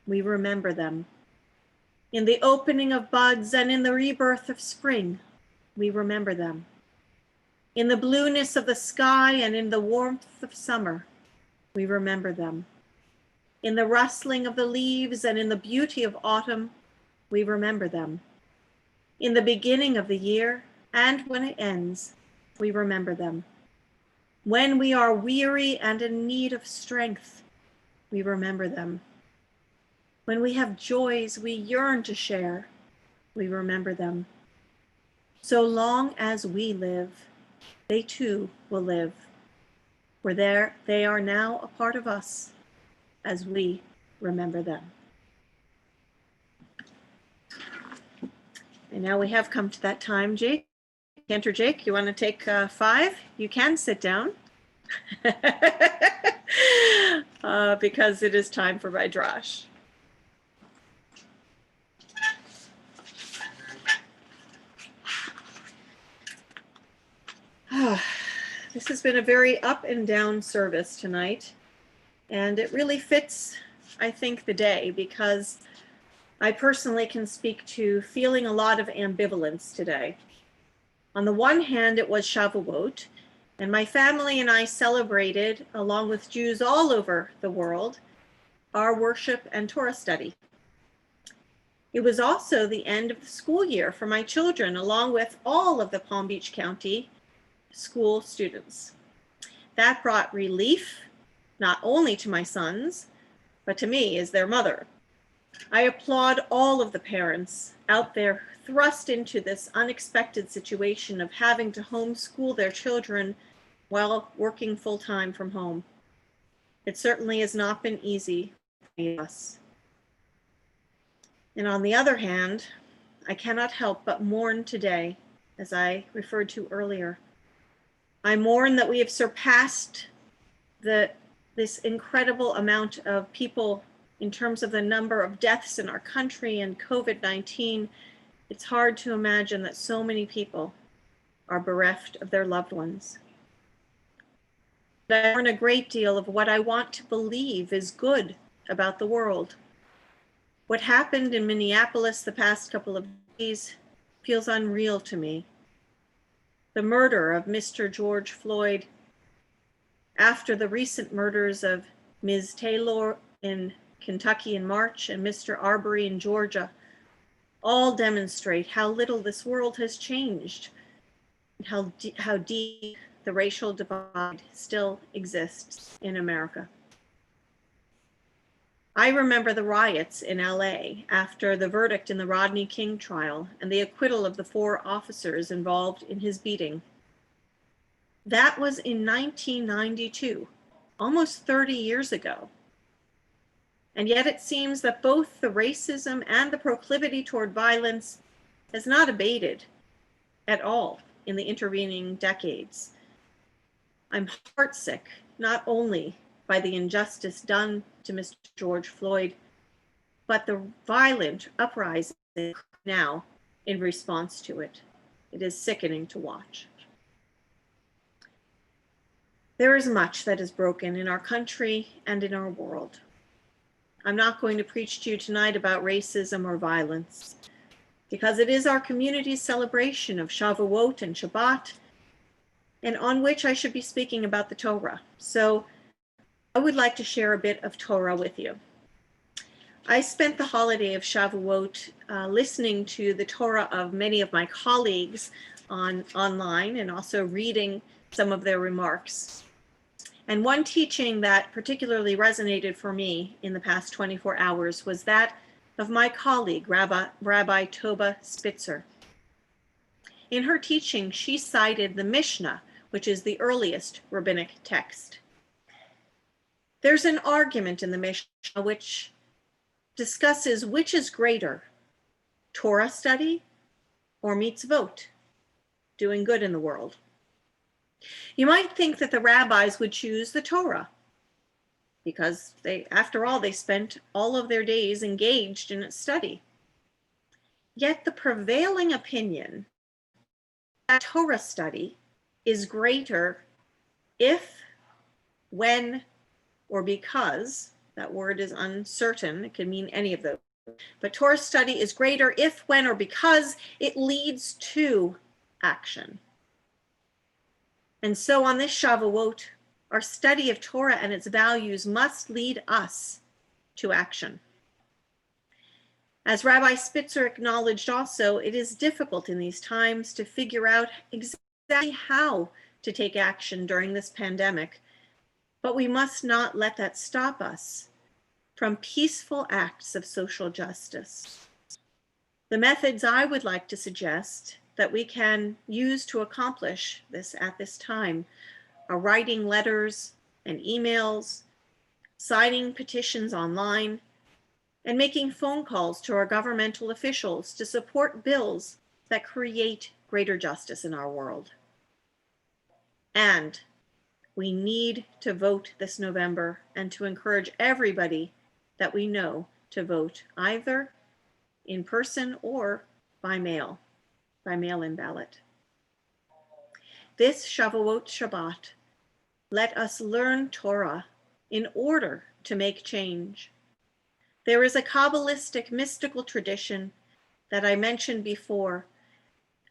we remember them. In the opening of buds and in the rebirth of spring, we remember them. In the blueness of the sky and in the warmth of summer, we remember them. In the rustling of the leaves and in the beauty of autumn, we remember them. In the beginning of the year and when it ends, we remember them. When we are weary and in need of strength, we remember them. When we have joys we yearn to share, we remember them. So long as we live, they too will live. For they are now a part of us as we remember them. And now we have come to that time, Jake. Cantor Jake, you want to take 5? You can sit down because it is time for Midrash. This has been a very up and down service tonight, and it really fits, I think, the day, because I personally can speak to feeling a lot of ambivalence today. On the one hand, it was Shavuot, and my family and I celebrated, along with Jews all over the world, our worship and Torah study. It was also the end of the school year for my children, along with all of the Palm Beach County school students. That brought relief, not only to my sons, but to me as their mother. I applaud all of the parents out there thrust into this unexpected situation of having to homeschool their children while working full-time from home. It certainly has not been easy for us. And on the other hand, I cannot help but mourn today, as I referred to earlier. I mourn that we have surpassed this incredible amount of people in terms of the number of deaths in our country and COVID-19. It's hard to imagine that so many people are bereft of their loved ones. I learn a great deal of what I want to believe is good about the world. What happened in Minneapolis the past couple of days feels unreal to me. The murder of Mr. George Floyd, after the recent murders of Ms. Taylor in Kentucky in March, and Mr. Arbery in Georgia all demonstrate how little this world has changed and how deep the racial divide still exists in America. I remember the riots in LA after the verdict in the Rodney King trial and the acquittal of the 4 officers involved in his beating. That was in 1992, almost 30 years ago. And yet it seems that both the racism and the proclivity toward violence has not abated at all in the intervening decades. I'm heartsick, not only by the injustice done to Mr. George Floyd, but the violent uprising now in response to it. It is sickening to watch. There is much that is broken in our country and in our world. I'm not going to preach to you tonight about racism or violence, because it is our community's celebration of Shavuot and Shabbat, and on which I should be speaking about the Torah. So I would like to share a bit of Torah with you. I spent the holiday of Shavuot listening to the Torah of many of my colleagues online and also reading some of their remarks. And one teaching that particularly resonated for me in the past 24 hours was that of my colleague, Rabbi Toba Spitzer. In her teaching, she cited the Mishnah, which is the earliest rabbinic text. There's an argument in the Mishnah which discusses which is greater, Torah study or mitzvot, doing good in the world. You might think that the rabbis would choose the Torah because after all, they spent all of their days engaged in its study. Yet the prevailing opinion that Torah study is greater if, when, or because, that word is uncertain, it can mean any of those, but Torah study is greater if, when, or because it leads to action. And so on this Shavuot, our study of Torah and its values must lead us to action. As Rabbi Spitzer acknowledged also, it is difficult in these times to figure out exactly how to take action during this pandemic, but we must not let that stop us from peaceful acts of social justice. The methods I would like to suggest that we can use to accomplish this at this time are writing letters and emails, signing petitions online, and making phone calls to our governmental officials to support bills that create greater justice in our world. And we need to vote this November and to encourage everybody that we know to vote either in person or by mail-in ballot. This Shavuot Shabbat, let us learn Torah in order to make change. There is a Kabbalistic mystical tradition that I mentioned before,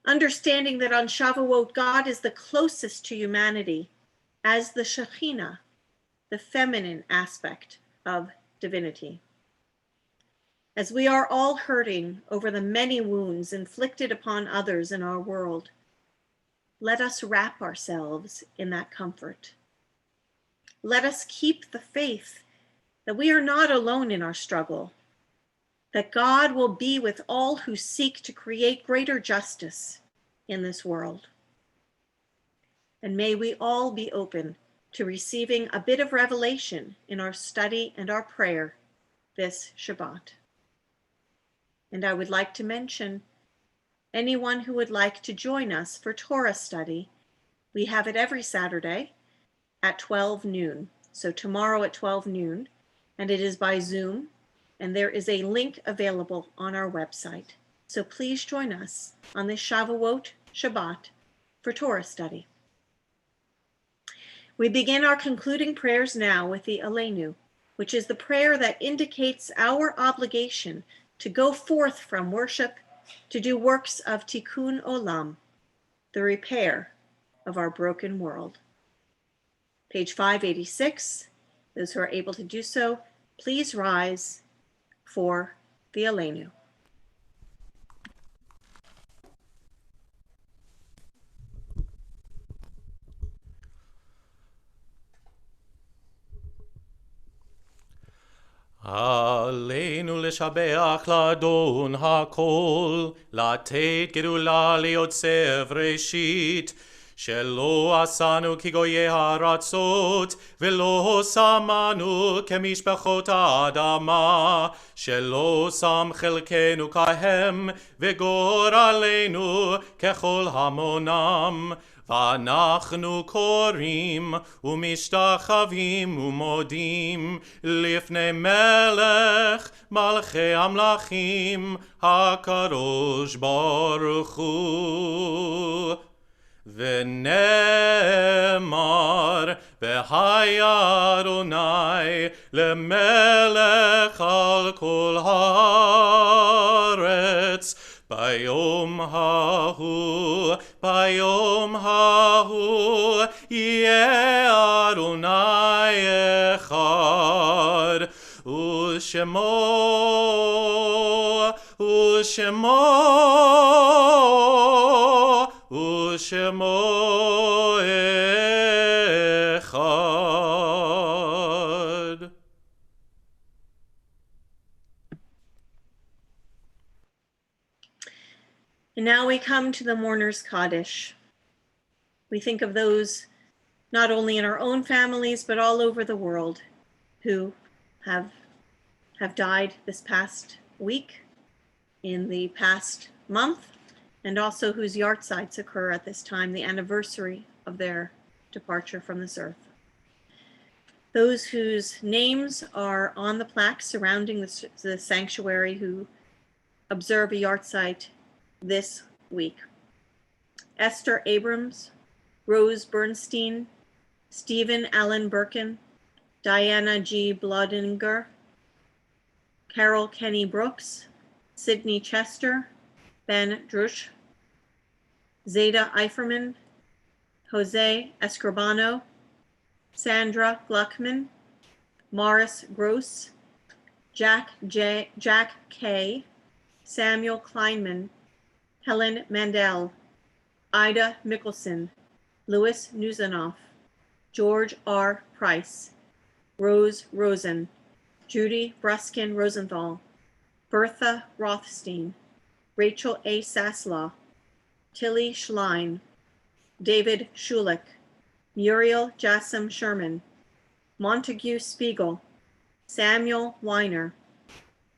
understanding that on Shavuot, God is the closest to humanity as the Shekhinah, the feminine aspect of divinity. As we are all hurting over the many wounds inflicted upon others in our world, let us wrap ourselves in that comfort. Let us keep the faith that we are not alone in our struggle, that God will be with all who seek to create greater justice in this world. And may we all be open to receiving a bit of revelation in our study and our prayer this Shabbat. And I would like to mention anyone who would like to join us for Torah study. We have it every Saturday at 12 noon. So tomorrow at 12 noon, and it is by Zoom, and there is a link available on our website. So please join us on this Shavuot Shabbat for Torah study. We begin our concluding prayers now with the Aleinu, which is the prayer that indicates our obligation to go forth from worship to do works of tikkun olam, the repair of our broken world. Page 586, those who are able to do so, Please rise for the Aleinu. עלינו לשבח לאדון הכל, לתת גדולה ליוצר ראשית, שלא עשנו כגויי הארצות, ולא שמנו כמשפחות האדמה, שלא שם חלקנו כהם, וגורלנו ככל המונם. ואנחנו קוראים ומשתחווים ומודים לפני מלך מלכי המלכים הקדוש ברוך הוא. ונאמר והיה אדוני למלך על כל הארץ. ביום ההוא יהיה אדוני אחד, ושמו אחד. And now we come to the mourner's Kaddish. We think of those not only in our own families, but all over the world who have died this past week, in the past month, and also whose yahrzeits occur at this time, the anniversary of their departure from this earth. Those whose names are on the plaque surrounding the sanctuary who observe a yahrzeit this week: Esther Abrams, Rose Bernstein, Stephen Allen Birkin, Diana G. Blodinger, Carol Kenny Brooks, Sidney Chester, Ben Drush, Zeta Eiferman, Jose Escribano, Sandra Gluckman, Morris Gross, Jack K., Samuel Kleinman, Helen Mandel, Ida Mickelson, Louis Nuzanoff, George R. Price, Rose Rosen, Judy Bruskin Rosenthal, Bertha Rothstein, Rachel A. Saslaw, Tilly Schlein, David Schulich, Muriel Jassem Sherman, Montague Spiegel, Samuel Weiner,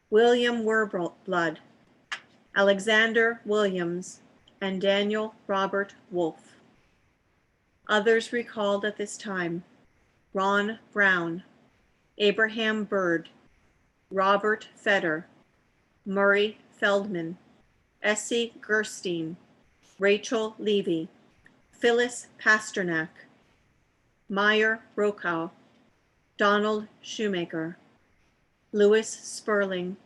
William Wurblood, Alexander Williams, and Daniel Robert Wolfe. Others recalled at this time: Ron Brown, Abraham Bird, Robert Feder, Murray Feldman, Essie Gerstein, Rachel Levy, Phyllis Pasternak, Meyer Brokaw, Donald Shoemaker, Louis Sperling,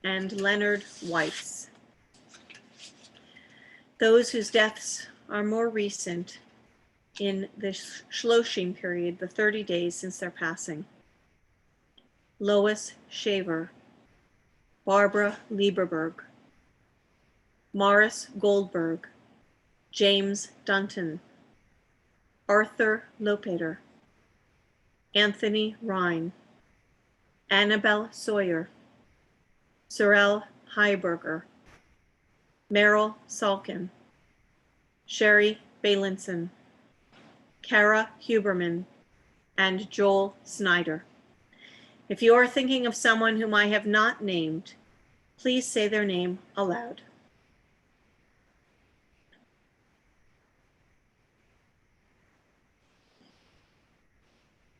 and Leonard Weiss. Those whose deaths are more recent, in the Shloshim period, the 30 days since their passing: Lois Shaver, Barbara Lieberberg, Morris Goldberg, James Dunton, Arthur Lopater, Anthony Rhine, Annabelle Sawyer, Sorel Heiberger, Meryl Salkin, Sherry Bailinson, Kara Huberman, and Joel Snyder. If you are thinking of someone whom I have not named, please say their name aloud.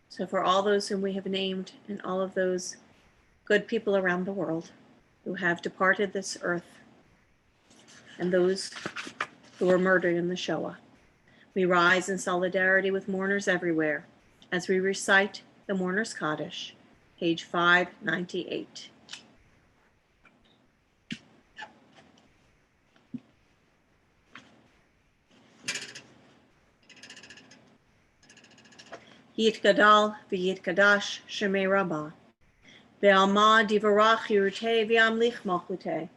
So for all those whom we have named, and all of those good people around the world who have departed this earth, and those who were murdered in the Shoah, we rise in solidarity with mourners everywhere as we recite the Mourner's Kaddish, page 598. Yitgadal v'yitgadash Shemei Rabbah, Ve'alma divarach yirutei ve'amlich malchutei.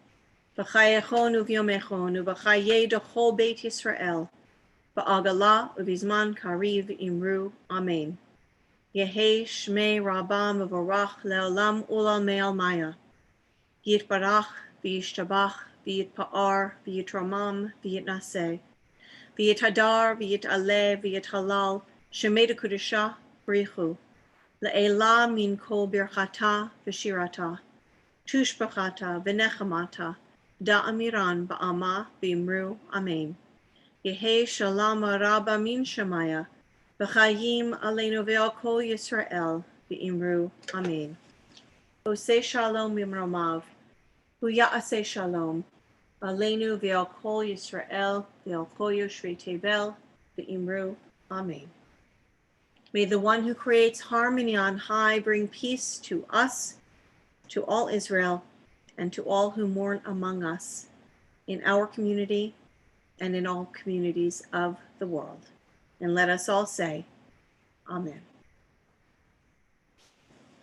V'chayechon u'vyomechon u'v'chayei d'chol Beit Yisrael. V'agala u'vizman kariv imru. Amen. Yehi shmei rabam v'varach le'olam u'lalmei almaya. Yitbarach v'yishtabach v'yitpa'ar v'yitramam v'yitnaseh. V'yithadar v'yit'aleh v'yithalal shemei d'kudusha b'richu. Le'ela min kol birchata v'shirata. Tushbachata v'nechamata. Da'amiran ba'ama v'imru. Amen. Yehi shalom rabba min shemaya. V'chayim aleinu ve'al kol Yisrael v'imru. Amen. Oseh shalom mimromav. Huya'aseh shalom. Aleinu ve'al kol Yisrael ve'al kol yoshvei tevel v'imru. Amen. May the one who creates harmony on high bring peace to us, to all Israel, and to all who mourn among us, in our community and in all communities of the world. And let us all say, Amen.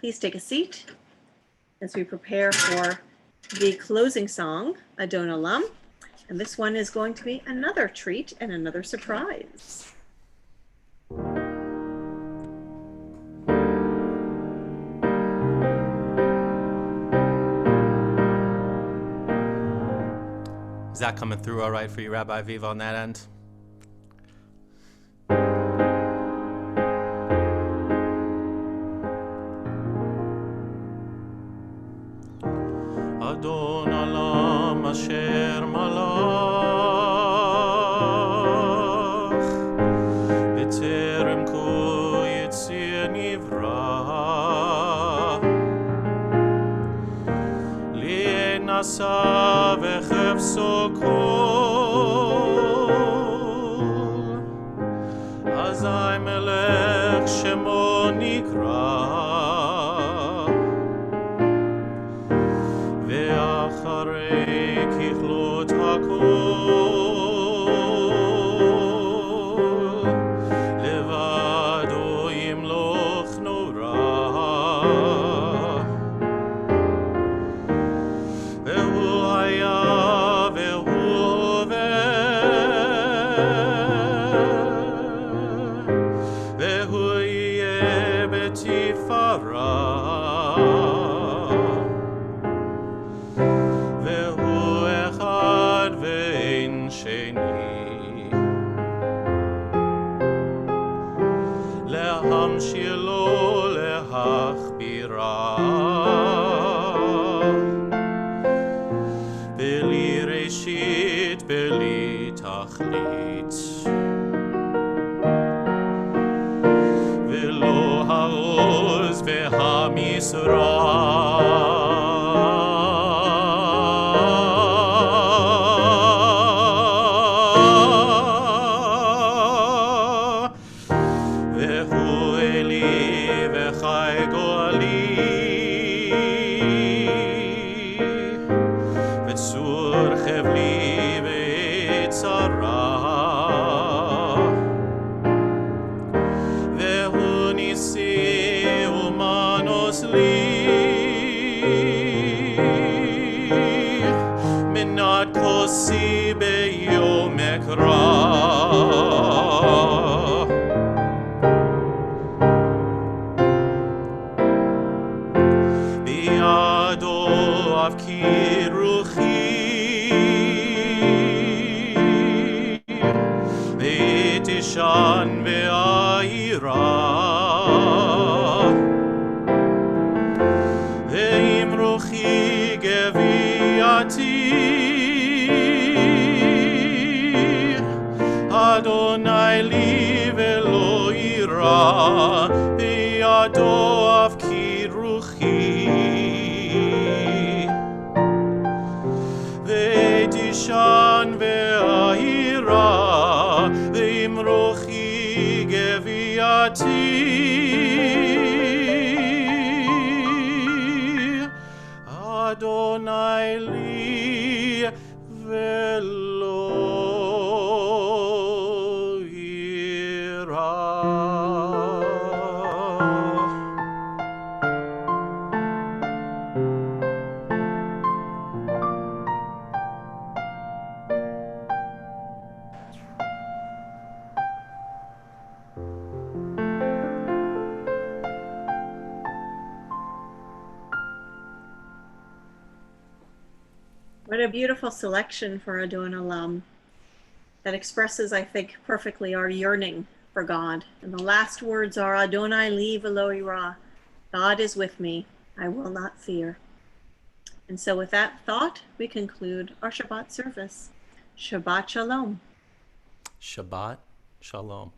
Please take a seat as we prepare for the closing song, Adon Olam. And this one is going to be another treat and another surprise. Is that coming through all right for you, Rabbi Aviv, on that end? Adon Olam asher malach b'terem kol yitzir nivra li'nasa v'chefso kol azay melech shemo nikra a beautiful selection for Adon Olam that expresses, I think, perfectly our yearning for God. And the last words are Adonai li v'lo ira. God is with me, I will not fear. And so with that thought, we conclude our Shabbat service. Shabbat Shalom. Shabbat Shalom.